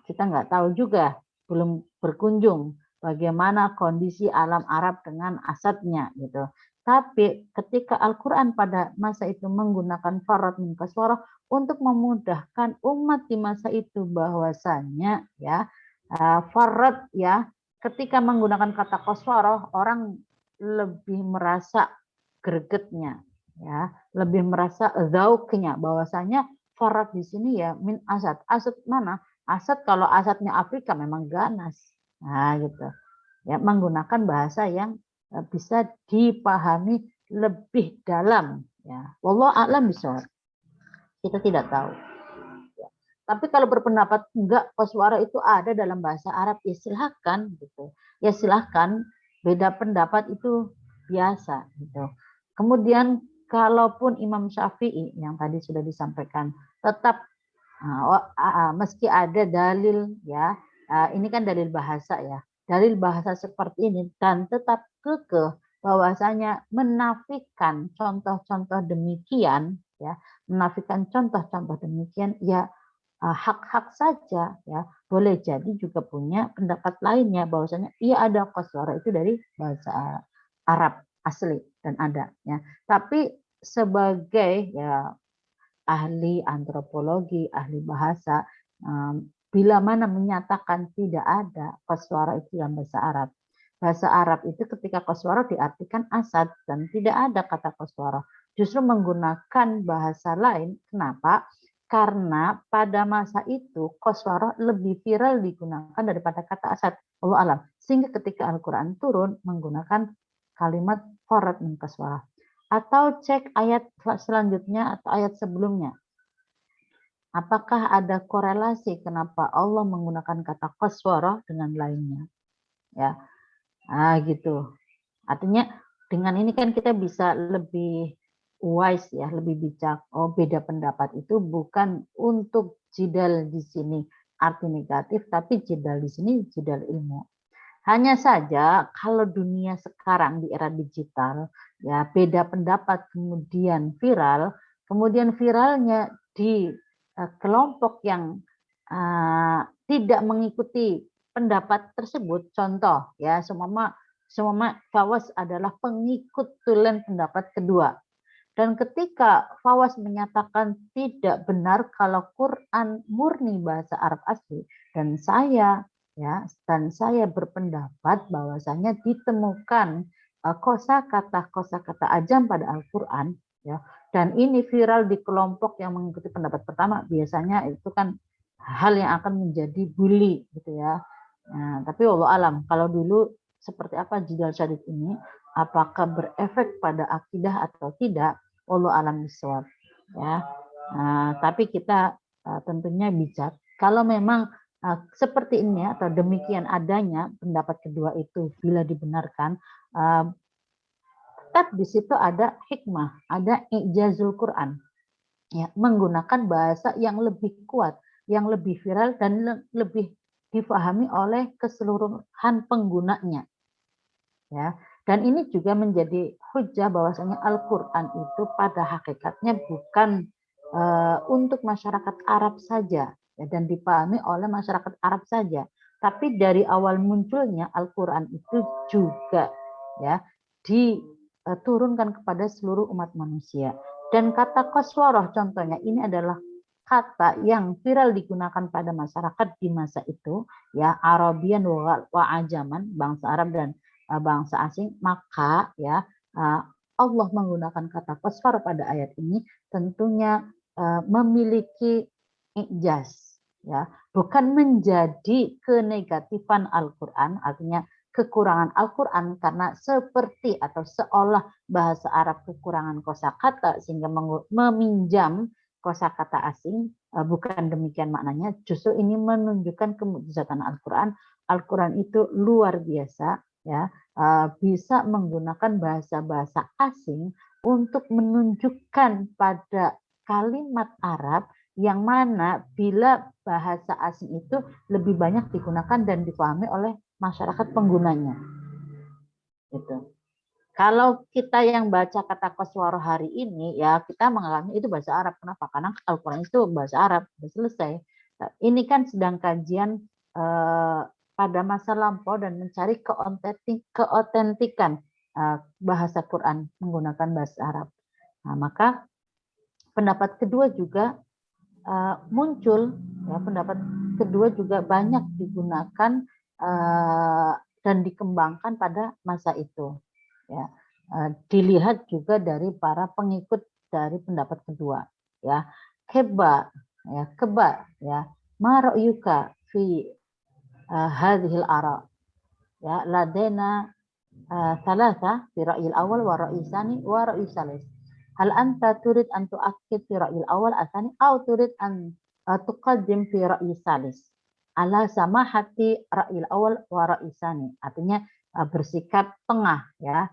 kita nggak tahu juga, belum berkunjung bagaimana kondisi alam Arab dengan asadnya gitu. Tapi ketika Al-Quran pada masa itu menggunakan farad min qaswarah untuk memudahkan umat di masa itu, bahwasanya ya farad ya ketika menggunakan kata qaswarah orang lebih merasa gregetnya, ya, lebih merasa zauknya, bahwasanya farad di sini ya min asad. Asad mana? Asad kalau asadnya Afrika memang ganas. Nah, gitu. Ya, menggunakan bahasa yang bisa dipahami lebih dalam, ya. Wallahu a'lam bishawab. Kita tidak tahu. Tapi kalau berpendapat enggak, koswara itu ada dalam bahasa Arab, ya silahkan gitu. Ya silahkan, beda pendapat itu biasa gitu. Kemudian kalaupun Imam Syafi'i yang tadi sudah disampaikan tetap meski ada dalil ya, ini kan dalil bahasa ya. Dalil bahasa seperti ini dan tetap kekeh bahwasanya menafikan contoh-contoh demikian ya, menafikan contoh-contoh demikian ya hak-hak saja ya, boleh jadi juga punya pendapat lainnya bahwasanya iya ada koswara itu dari bahasa Arab asli dan ada ya. Tapi sebagai ya ahli antropologi, ahli bahasa, bila mana menyatakan tidak ada koswara itu dalam bahasa Arab. Bahasa Arab itu ketika koswara diartikan asad dan tidak ada kata koswara. Justru menggunakan bahasa lain. Kenapa? Karena pada masa itu koswara lebih viral digunakan daripada kata asad. Allah alam. Sehingga ketika Al-Quran turun menggunakan kalimat farat min koswara. Atau cek ayat selanjutnya atau ayat sebelumnya. Apakah ada korelasi kenapa Allah menggunakan kata koswara dengan lainnya? Ya, gitu. Artinya dengan ini kan kita bisa lebih wise ya, lebih bijak. Oh, beda pendapat itu bukan untuk jidal di sini arti negatif, tapi jidal di sini jidal ilmu. Hanya saja kalau dunia sekarang di era digital ya beda pendapat kemudian viralnya di kelompok yang tidak mengikuti pendapat tersebut. Contoh ya, semua Fawaz adalah pengikut tulen pendapat kedua. Dan ketika Fawaz menyatakan tidak benar kalau Quran murni bahasa Arab asli, dan saya berpendapat bahwasanya ditemukan kosakata ajam pada Al-Quran ya, dan ini viral di kelompok yang mengikuti pendapat pertama, biasanya itu kan hal yang akan menjadi bully gitu ya. Nah, tapi wallahu alam kalau dulu seperti apa jidal syadid ini, apakah berefek pada akidah atau tidak, wallahu alam bishawab ya. Tapi kita tentunya bijak kalau memang seperti ini atau demikian adanya pendapat kedua itu bila dibenarkan, tetap di situ ada hikmah, ada ijazul Quran ya, menggunakan bahasa yang lebih kuat, yang lebih viral dan lebih difahami oleh keseluruhan penggunanya ya. Dan ini juga menjadi hujah bahwasanya Al-Quran itu pada hakikatnya bukan untuk masyarakat Arab saja ya, dan dipahami oleh masyarakat Arab saja, tapi dari awal munculnya Al-Quran itu juga ya diturunkan kepada seluruh umat manusia. Dan kata koswaroh contohnya ini adalah kata yang viral digunakan pada masyarakat di masa itu ya, Arabian wa ajaman, bangsa Arab dan bangsa asing, maka ya Allah menggunakan kata koswar pada ayat ini tentunya memiliki ijaz ya, bukan menjadi kenegatifan Al-Quran, artinya kekurangan Al-Quran karena seperti atau seolah bahasa Arab kekurangan kosakata sehingga meminjam kosakata asing, bukan demikian maknanya. Justru ini menunjukkan kemukjizatan Al-Quran. Al-Quran itu luar biasa ya, bisa menggunakan bahasa-bahasa asing untuk menunjukkan pada kalimat Arab yang mana bila bahasa asing itu lebih banyak digunakan dan dipahami oleh masyarakat penggunanya. Gitu. Kalau kita yang baca kata koswaro hari ini ya kita mengalami itu bahasa Arab. Kenapa? Karena Al-Quran itu bahasa Arab, sudah selesai. Ini kan sedang kajian pada masa lampau dan mencari keotentikan bahasa Quran menggunakan bahasa Arab. Nah, maka pendapat kedua juga muncul ya, pendapat kedua juga banyak digunakan dan dikembangkan pada masa itu ya. Dilihat juga dari para pengikut dari pendapat kedua ya. Keba ya ma ra'yuka fi hadhil ara ya, ladena thalatha fi ra'yil awal wa ra'yi tsani wa ra'yi tsalits. Hal anta turid an tu'akkid fi ra'yil awal atsani aw turid an tuqaddim fi ra'yi salis ala samahati ra'yil awal wa ra'yi sani. Artinya bersikap tengah ya.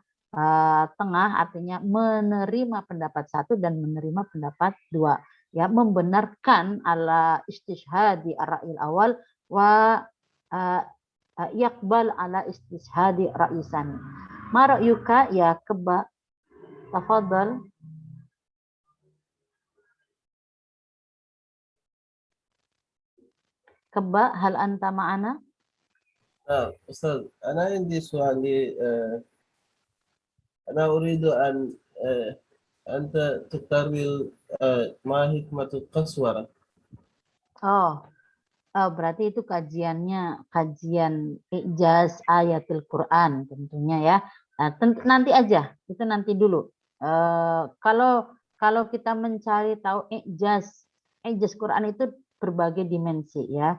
Tengah artinya menerima pendapat satu dan menerima pendapat dua. Ya, membenarkan ala istishhadi ar-ra'yil awal wa yaqbal ala istishhadi ra'yi sani. Ma ra'yuka ya Keba? Tafadhal. Keba, hal anta ma'ana? أستاذ أنا عندي سؤال أنا أريد أن أنت تكرر ما حكمة القسورة. Oh, berarti itu kajiannya, kajian ijaz ayatil Quran tentunya ya. Nanti aja, itu nanti dulu. Kalau kita mencari tahu ijaz Quran itu berbagai dimensi ya.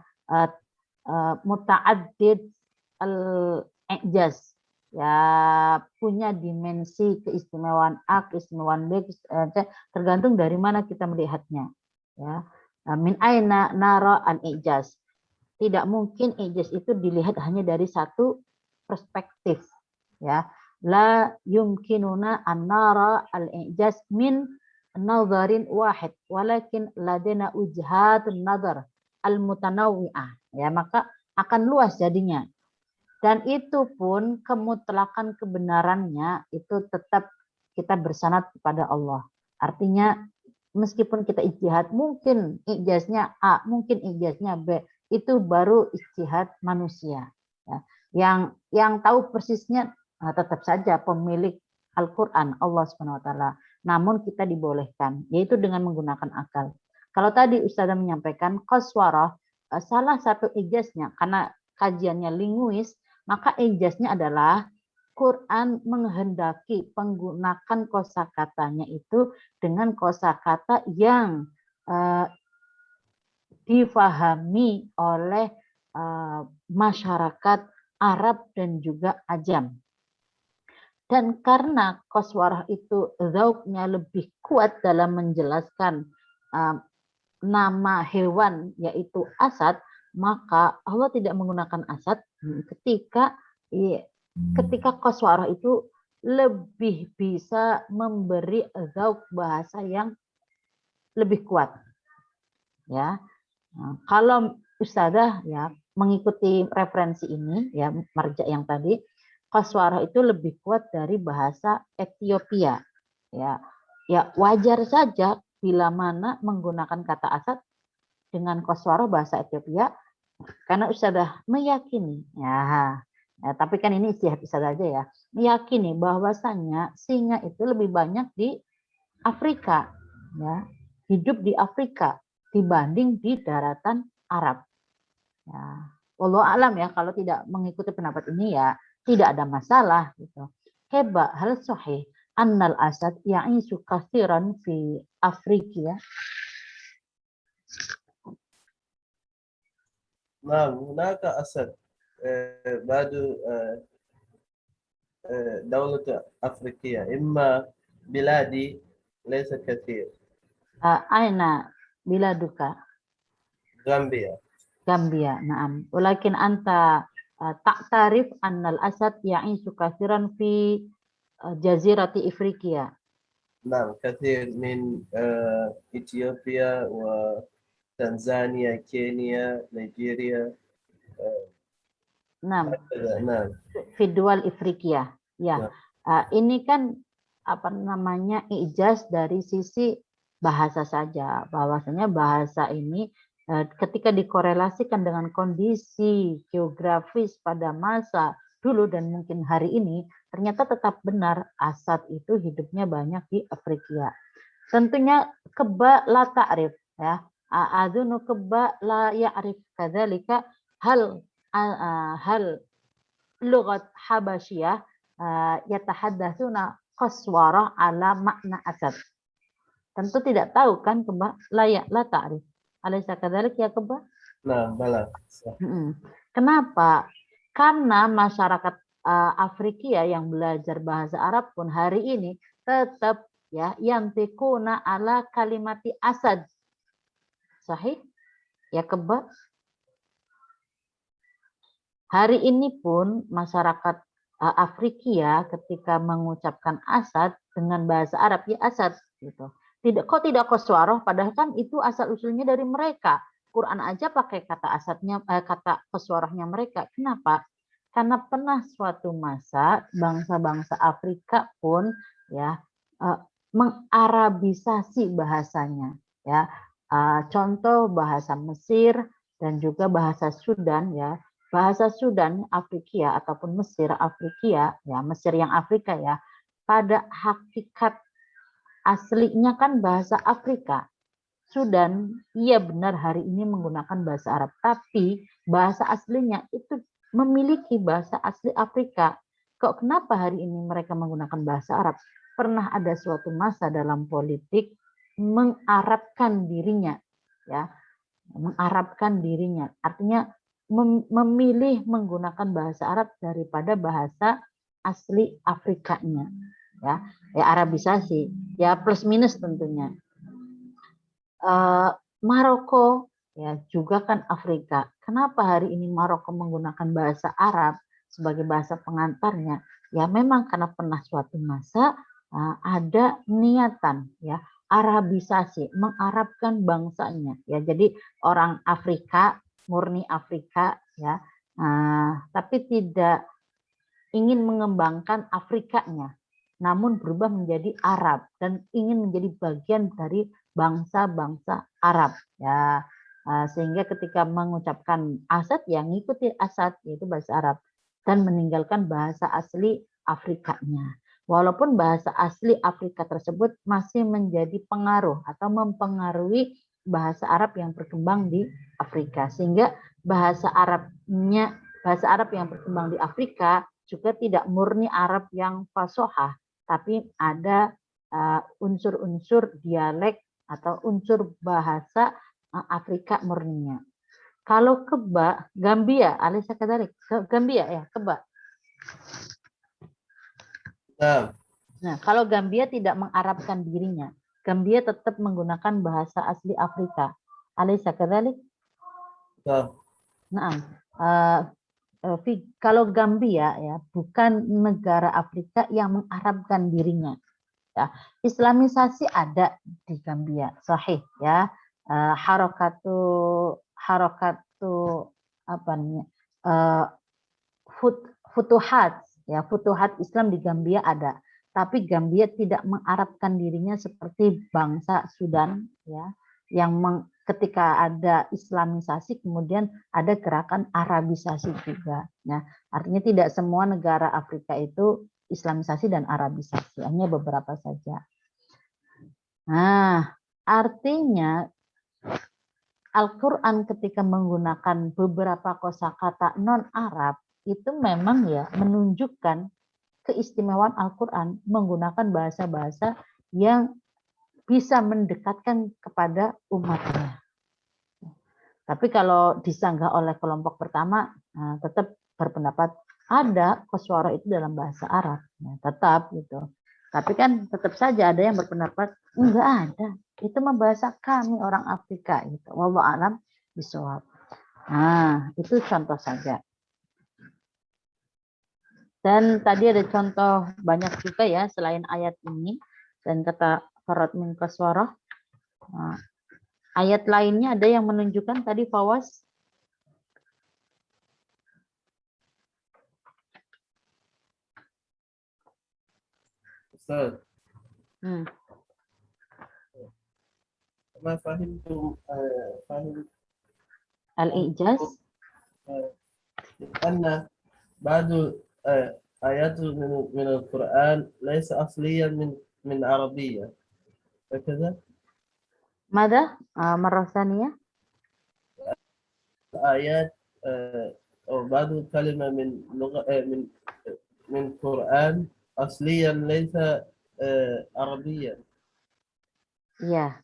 Muta'addid al-ijaz ya, punya dimensi keistimewaan A, keistimewaan B, tergantung dari mana kita melihatnya ya. Min aina nara al-ijaz. Tidak mungkin ijaz itu dilihat hanya dari satu perspektif ya. La yumkinuna an nara al-ijaz min nadharin wahid walakin ladena ujhat nazar al-mutanawwi'ah ya, maka akan luas jadinya. Dan itu pun kemutlakan kebenarannya itu tetap kita bersanad kepada Allah. Artinya meskipun kita ijtihad, mungkin ijaznya A, mungkin ijaznya B, itu baru ijtihad manusia. Ya. Yang tahu persisnya tetap saja pemilik Al-Quran, Allah SWT. Namun kita dibolehkan, yaitu dengan menggunakan akal. Kalau tadi Ustazah menyampaikan qaswarah, salah satu ijaznya, karena kajiannya linguis, maka ijaznya adalah Quran menghendaki menggunakan kosakatanya itu dengan kosakata yang difahami oleh masyarakat Arab dan juga Ajam. Dan karena qaswarah itu zauknya lebih kuat dalam menjelaskan nama hewan yaitu asad, maka Allah tidak menggunakan asad ketika qaswarah itu lebih bisa memberi zauk bahasa yang lebih kuat. Ya, kalau Ustazah ya mengikuti referensi ini ya, marja yang tadi, qaswarah itu lebih kuat dari bahasa Ethiopia. Ya wajar saja bila mana menggunakan kata asad dengan qaswarah bahasa Ethiopia, karena Ustazah meyakini ya, tapi kan ini ijtihad Ustazah aja ya, meyakini bahwasannya singa itu lebih banyak di Afrika ya, hidup di Afrika dibanding di daratan Arab ya. Wallahu alam ya, kalau tidak mengikuti pendapat ini ya tidak ada masalah gitu. Heba hal sahih annal asad ya'ishu katsiran fi Afrika. نعم هناك أسد بعد دولة أفريقية إما بلادي ليس كثير. Aina biladuka? غامبيا. Gambia, naam. Walakin anta ta'tarif annal asad ya'ishu katsiran fi jazirati Afrika. نعم كثير من إثيوبيا وتنزانيا كينيا نيجيريا. Naam. نعم. Fi dual Afrika. Ya. Ini kan apa namanya ijaz dari sisi bahasa saja. Bahwasanya bahasa ini ketika dikorelasikan dengan kondisi geografis pada masa dulu dan mungkin hari ini, ternyata tetap benar asad itu hidupnya banyak di Afrika. Tentunya keba la ta'rif ya. Adzunu keba la ya'rif kadzalika hal lughat habasyah yatahaddatsuna qaswarah ala makna asad. Tentu tidak tahu kan Keba, layak la ta'rif. Alaysa kadzalik ya Keba? Nah, bala. Kenapa? Karena masyarakat Afrika yang belajar bahasa Arab pun hari ini tetap ya yantikuna ala kalimati asad. Sahih? Ya keba. Hari ini pun masyarakat Afrika ketika mengucapkan asad dengan bahasa Arab ya asad gitu. Tidak qaswaroh padahal kan itu asal usulnya dari mereka. Quran aja pakai kata asadnya kata qaswarohnya mereka. Kenapa? Karena pernah suatu masa bangsa-bangsa Afrika pun ya mengarabisasi bahasanya ya. Contoh bahasa Mesir dan juga bahasa Sudan ya. Bahasa Sudan Afrika ataupun Mesir Afrika ya Mesir yang Afrika ya pada hakikat aslinya kan bahasa Afrika. Sudan iya benar hari ini menggunakan bahasa Arab tapi bahasa aslinya itu memiliki bahasa asli Afrika. Kok kenapa hari ini mereka menggunakan bahasa Arab? Pernah ada suatu masa dalam politik mengarabkan dirinya ya mengarabkan dirinya artinya memilih menggunakan bahasa Arab daripada bahasa asli Afrikanya ya Arabisasi ya plus minus tentunya. Maroko ya juga kan Afrika. Kenapa hari ini Maroko menggunakan bahasa Arab sebagai bahasa pengantarnya? Ya memang karena pernah suatu masa ada niatan ya Arabisasi, mengarabkan bangsanya ya. Jadi orang Afrika murni Afrika ya, tapi tidak ingin mengembangkan Afrikanya, namun berubah menjadi Arab dan ingin menjadi bagian dari bangsa-bangsa Arab ya. Sehingga ketika mengucapkan asad yang ngikuti asad yaitu bahasa Arab dan meninggalkan bahasa asli Afrikanya. Walaupun bahasa asli Afrika tersebut masih menjadi pengaruh atau mempengaruhi bahasa Arab yang berkembang di Afrika, sehingga bahasa Arab yang berkembang di Afrika juga tidak murni Arab yang fasohah, tapi ada unsur-unsur dialek atau unsur bahasa Afrika murninya. Kalau keba, Gambia, Alisa Kadarik, Gambia ya, keba. Nah, kalau Gambia tidak mengarabkan dirinya, Gambia tetap menggunakan bahasa asli Afrika. Alisa kadzalik? Nah, kalau Gambia ya bukan negara Afrika yang mengarabkan dirinya. Ya, Islamisasi ada di Gambia, sahih ya. Harokatu apa namanya? Futuhat ya, futuhat Islam di Gambia ada. Tapi Gambia tidak mengarabkan dirinya seperti bangsa Sudan ya, yang ketika ada Islamisasi kemudian ada gerakan Arabisasi juga. Ya, artinya tidak semua negara Afrika itu Islamisasi dan Arabisasi, hanya beberapa saja. Nah, artinya Al-Quran ketika menggunakan beberapa kosakata non-Arab itu memang ya menunjukkan keistimewaan Al-Quran menggunakan bahasa-bahasa yang bisa mendekatkan kepada umatnya. Tapi kalau disanggah oleh kelompok pertama, tetap berpendapat ada qaswara itu dalam bahasa Arab, tetap gitu. Tapi kan tetap saja ada yang berpendapat enggak ada, itu mah bahasa kami orang Afrika gitu. Wallahu a'lam bishawab. Nah, itu contoh saja. Dan tadi ada contoh banyak juga ya selain ayat ini dan kata farat min qaswarah. Nah, ayat lainnya ada yang menunjukkan tadi Fawas. Ustaz, ما فهمتم فهم Al-Ijaz. أن بعض آيات من القرآن ليس أصليا من عربية هكذا. Mada marrah tsaniyah? آيات أو بعض كلمة من لغة من القرآن أصليا ليس عربيا. Ya,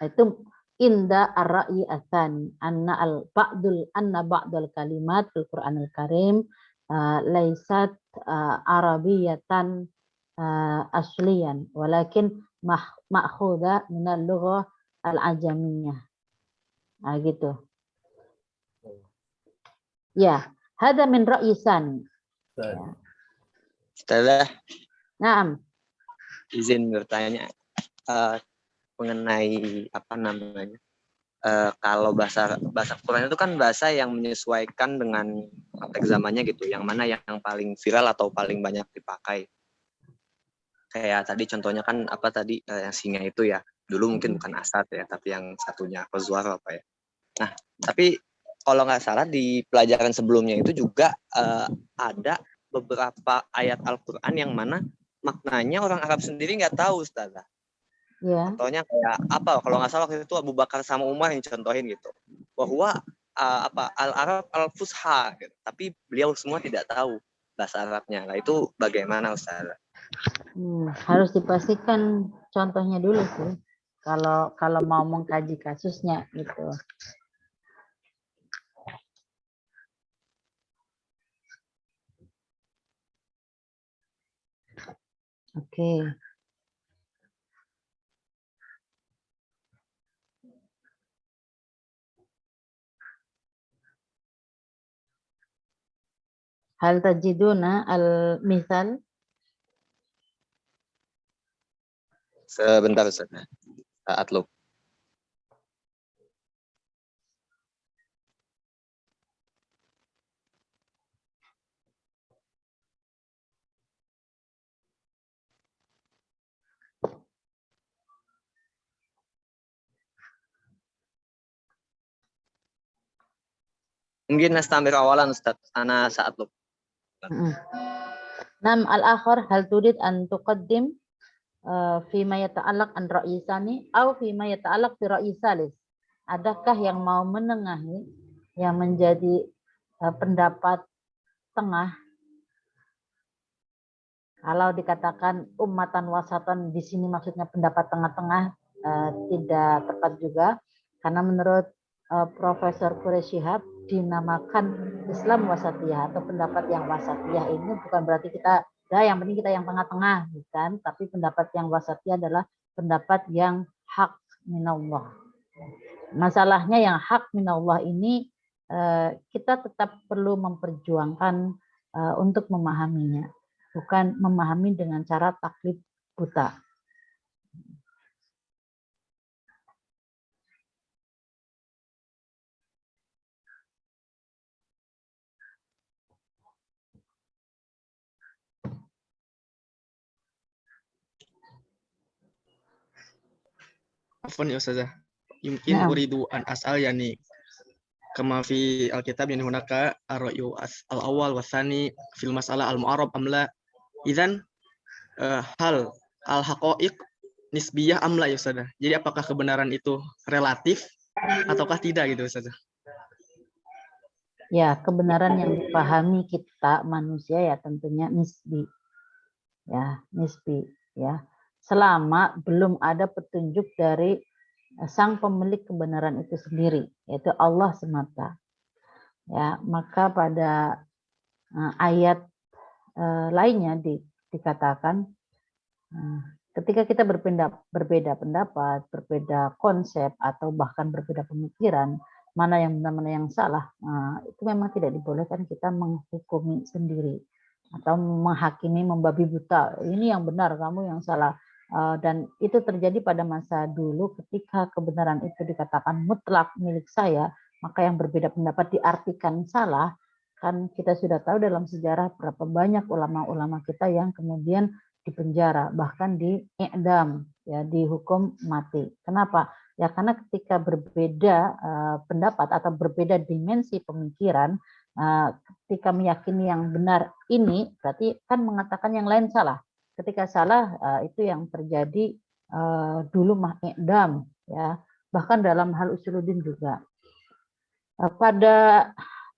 itu inda ar-ra'yi atsani anna ba'dul kalimat fil Qur'anil Karim laisat arabiyatan asliyan walakin ma'khudha min al-lughah al-ajamiyah. Nah, gitu. Ya, hada min ra'yi sani. ثاني. Ustazah, Naam. izin bertanya mengenai apa namanya? Kalau bahasa Quran itu kan bahasa yang menyesuaikan dengan konteks zamannya gitu. Yang mana yang paling viral atau paling banyak dipakai? Kayak tadi contohnya kan apa tadi yang singa itu ya. Dulu mungkin bukan Asad ya, tapi yang satunya Kozwar apa ya. Nah, tapi kalau nggak salah di pelajaran sebelumnya itu juga ada beberapa ayat Al-Quran yang mana maknanya orang Arab sendiri nggak tahu, Ustazah. Ya. Contohnya kayak apa? Kalau nggak salah waktu itu Abu Bakar sama Umar yang contohin gitu. Bahwa apa Al-Arab Al-Fusha, gitu. Tapi beliau semua tidak tahu bahasa Arabnya. Nah, itu bagaimana, Ustazah? Harus dipastikan contohnya dulu sih. Kalau mau mengkaji kasusnya gitu. Oke. Hal tajiduna al-misal? Sebentar, Ustazah. Atlub. Mungkin nastamir awalan Ustaz, ana saat lu. Nam al-akhir hal turid an tuqaddim fima yata'allaq an ra'yi tsani atau fima yata'allaq fi ra'yi tsalits. Adakah yang mau menengahi yang menjadi pendapat tengah? Kalau dikatakan ummatan wasatan di sini maksudnya pendapat tengah-tengah tidak tepat juga karena menurut Profesor Quraish Shihab dinamakan Islam wasatiyah atau pendapat yang wasatiyah ini bukan berarti kita yang penting kita yang tengah-tengah bukan, tapi pendapat yang wasatiyah adalah pendapat yang hak minallah. Masalahnya yang hak minallah ini kita tetap perlu memperjuangkan untuk memahaminya, bukan memahami dengan cara taklid buta. Afwan ya Ustazah. Yumkin Naam. uridu an as'al yani kama fi alkitab yani hunaka ar-ra'yu al-awwal wa tsani fil mas'alah al-mu'arrab am la. Idzan hal al-haqa'iq nisbiyah am la ya Ustazah. Jadi apakah kebenaran itu relatif ataukah tidak gitu Ustazah? Ya, kebenaran yang dipahami kita manusia ya tentunya nisbi. Ya, nisbi ya. Selama belum ada petunjuk dari sang pemilik kebenaran itu sendiri, yaitu Allah semata. Ya, maka pada ayat lainnya dikatakan ketika kita berbeda pendapat, berbeda konsep atau bahkan berbeda pemikiran, mana yang benar mana yang salah, itu memang tidak dibolehkan kita menghukumi sendiri atau menghakimi, membabi buta. Ini yang benar, kamu yang salah. Dan itu terjadi pada masa dulu ketika kebenaran itu dikatakan mutlak milik saya, maka yang berbeda pendapat diartikan salah. Kan kita sudah tahu dalam sejarah berapa banyak ulama-ulama kita yang kemudian dipenjara, bahkan diidam, ya, dihukum mati. Kenapa? Ya karena ketika berbeda pendapat atau berbeda dimensi pemikiran, ketika meyakini yang benar ini berarti kan mengatakan yang lain salah. Ketika salah itu yang terjadi dulu mah i'dam, ya. Bahkan dalam hal usuluddin juga.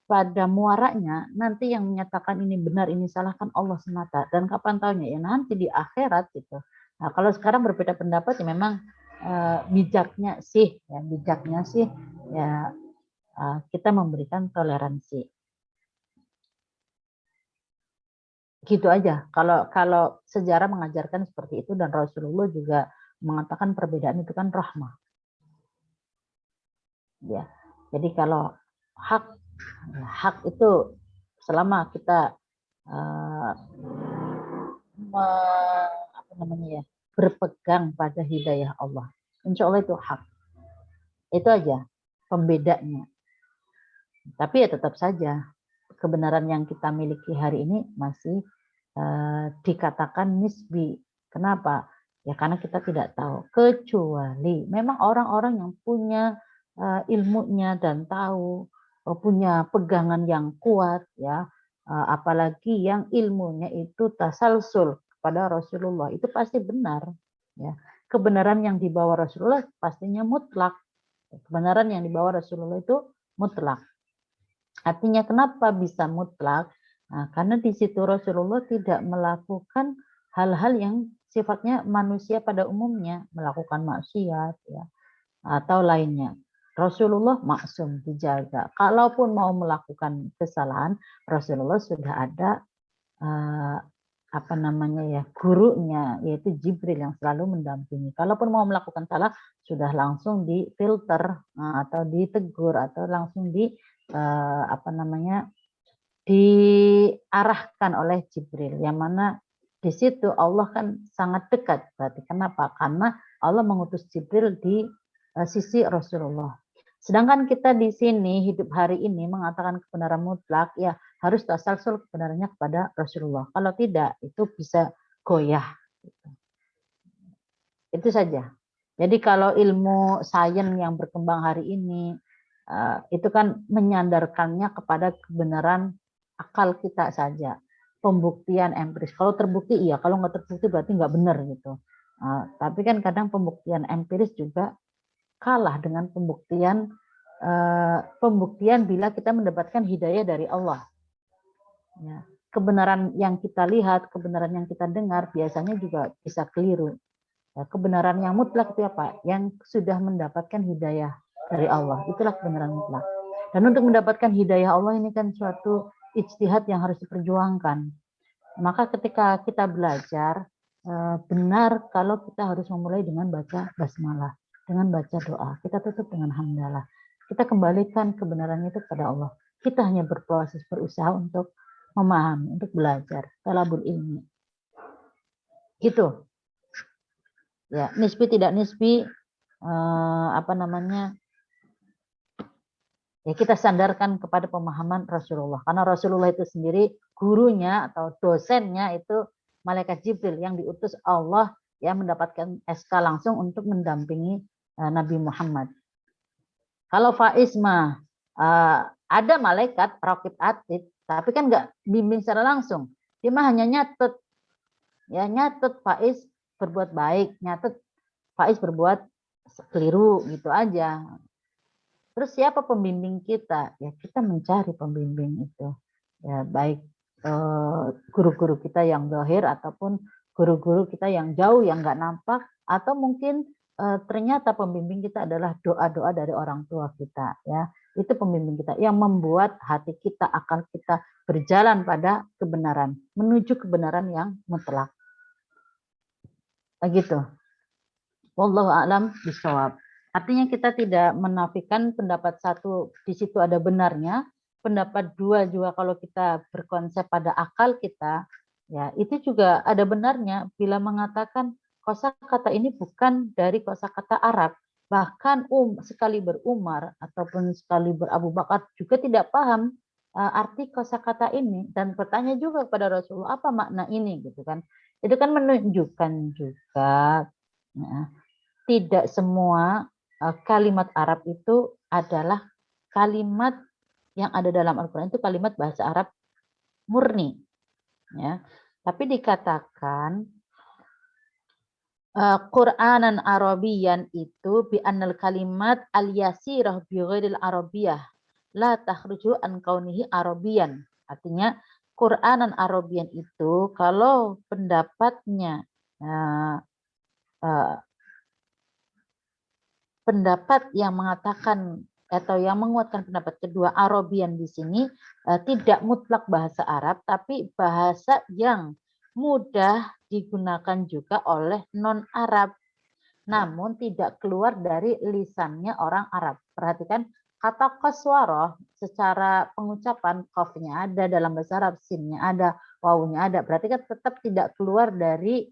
Pada muaranya nanti yang menyatakan ini benar ini salah kan Allah semata, dan kapan tahunya ya nanti di akhirat gitu. Nah, kalau sekarang berbeda pendapat ya memang bijaknya sih ya kita memberikan toleransi. Gitu aja. Kalau sejarah mengajarkan seperti itu dan Rasulullah juga mengatakan perbedaan itu kan rahmah. Ya. Jadi kalau hak Hak itu selama kita eh, apa namanya ya, berpegang pada hidayah Allah, insya Allah itu hak. Itu aja pembedanya. Tapi ya tetap saja kebenaran yang kita miliki hari ini masih dikatakan nisbi. Kenapa? Ya karena kita tidak tahu. Kecuali memang orang-orang yang punya ilmunya dan tahu, punya pegangan yang kuat, ya, apalagi yang ilmunya itu tasalsul kepada Rasulullah, itu pasti benar. Ya, kebenaran yang dibawa Rasulullah pastinya mutlak. Kebenaran yang dibawa Rasulullah itu mutlak. Artinya kenapa bisa mutlak? Nah, karena di situ Rasulullah tidak melakukan hal-hal yang sifatnya manusia pada umumnya, melakukan maksiat, ya, atau lainnya. Rasulullah maksum, dijaga. Kalaupun mau melakukan kesalahan, Rasulullah sudah ada apa namanya ya, gurunya, yaitu Jibril yang selalu mendampingi. Kalaupun mau melakukan salah, sudah langsung difilter atau ditegur atau langsung di apa namanya, diarahkan oleh Jibril, yang mana di situ Allah kan sangat dekat. Berarti kenapa? Karena Allah mengutus Jibril di sisi Rasulullah. Sedangkan kita di sini hidup hari ini mengatakan kebenaran mutlak, ya harus tasalsul kebenarannya kepada Rasulullah. Kalau tidak, itu bisa goyah. Itu saja. Jadi kalau ilmu sains yang berkembang hari ini, itu kan menyandarkannya kepada kebenaran akal kita saja, pembuktian empiris. Kalau terbukti iya, kalau nggak terbukti berarti nggak benar gitu. Tapi kan kadang pembuktian empiris juga kalah dengan pembuktian bila kita mendapatkan hidayah dari Allah. Ya, kebenaran yang kita lihat, kebenaran yang kita dengar biasanya juga bisa keliru. Ya, kebenaran yang mutlak itu apa? Yang sudah mendapatkan hidayah dari Allah. Itulah kebenaran mutlak. Dan untuk mendapatkan hidayah Allah ini kan suatu ijtihad yang harus diperjuangkan. Maka ketika kita belajar, benar kalau kita harus memulai dengan baca basmalah, dengan baca doa. Kita tutup dengan hamdalah. Kita kembalikan kebenarannya itu kepada Allah. Kita hanya berproses, berusaha untuk memahami, untuk belajar. Talabul ilmi. Gitu. Ya, nisbi tidak nisbi, apa namanya, ya kita sandarkan kepada pemahaman Rasulullah. Karena Rasulullah itu sendiri gurunya atau dosennya itu malaikat Jibril yang diutus Allah, yang mendapatkan SK langsung untuk mendampingi Nabi Muhammad. Kalau Faiz mah ada malaikat raqib atid, tapi kan nggak bimbing secara langsung. Dia mah hanya nyatet, ya nyatet Faiz berbuat baik, nyatet Faiz berbuat keliru, gitu aja. Terus siapa pembimbing kita? Ya kita mencari pembimbing itu. Ya baik guru-guru kita yang zahir ataupun guru-guru kita yang jauh yang nggak nampak, atau mungkin ternyata pembimbing kita adalah doa-doa dari orang tua kita, ya. Itu pembimbing kita yang membuat hati kita, akal kita berjalan pada kebenaran, menuju kebenaran yang mutlak. Begitu. Wallahu a'lam bishawab. Artinya kita tidak menafikan pendapat satu di situ ada benarnya, pendapat dua juga kalau kita berkonsep pada akal kita, ya itu juga ada benarnya bila mengatakan kosakata ini bukan dari kosakata Arab. Bahkan sekali berumar ataupun sekali berabu Bakar juga tidak paham arti kosakata ini dan bertanya juga kepada Rasulullah apa makna ini, gitu kan. Itu kan menunjukkan juga ya, tidak semua kalimat Arab itu adalah kalimat yang ada dalam Al-Quran itu kalimat bahasa Arab murni, ya. Tapi dikatakan Qur'anan Arabiyan itu bi annal kalimat al-yasirah bi ghairil arabiyah la takhruju an kaunihi Arabiyan. Artinya Qur'anan Arabiyan itu kalau pendapatnya pendapat yang mengatakan atau yang menguatkan pendapat kedua Arabian di sini tidak mutlak bahasa Arab, tapi bahasa yang mudah digunakan juga oleh non-Arab, namun tidak keluar dari lisannya orang Arab. Perhatikan kata qaswaroh secara pengucapan qafnya ada dalam bahasa Arab, sinnya ada, wawunya ada, berarti kan tetap tidak keluar dari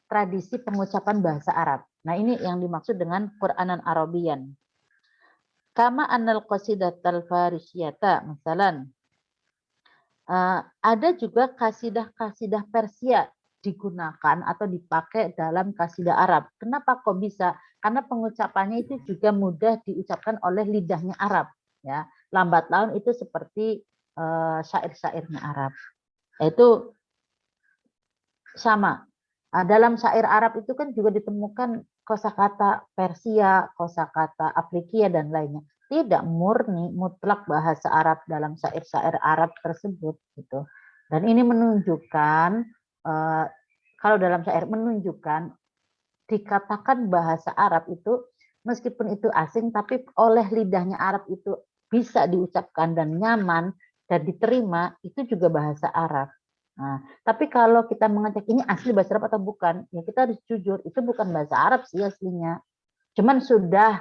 tradisi pengucapan bahasa Arab. Nah, ini yang dimaksud dengan Qur'anan Arabian. Kama annal qasidatal farisiyata, misalan, ada juga kasidah-kasidah Persia digunakan atau dipakai dalam kasidah Arab. Kenapa kok bisa? Karena pengucapannya itu juga mudah diucapkan oleh lidahnya Arab. Ya, lambat laun itu seperti syair-syairnya Arab. Itu sama. Dalam syair Arab itu kan juga ditemukan kosakata Persia, kosakata Afrikia dan lainnya. Tidak murni mutlak bahasa Arab dalam syair-syair Arab tersebut gitu. Dan ini menunjukkan kalau dalam syair menunjukkan dikatakan bahasa Arab itu meskipun itu asing tapi oleh lidahnya Arab itu bisa diucapkan dan nyaman dan diterima, itu juga bahasa Arab. Nah, tapi kalau kita mengecek ini asli bahasa Arab atau bukan, ya kita harus jujur, itu bukan bahasa Arab sih aslinya. Cuman sudah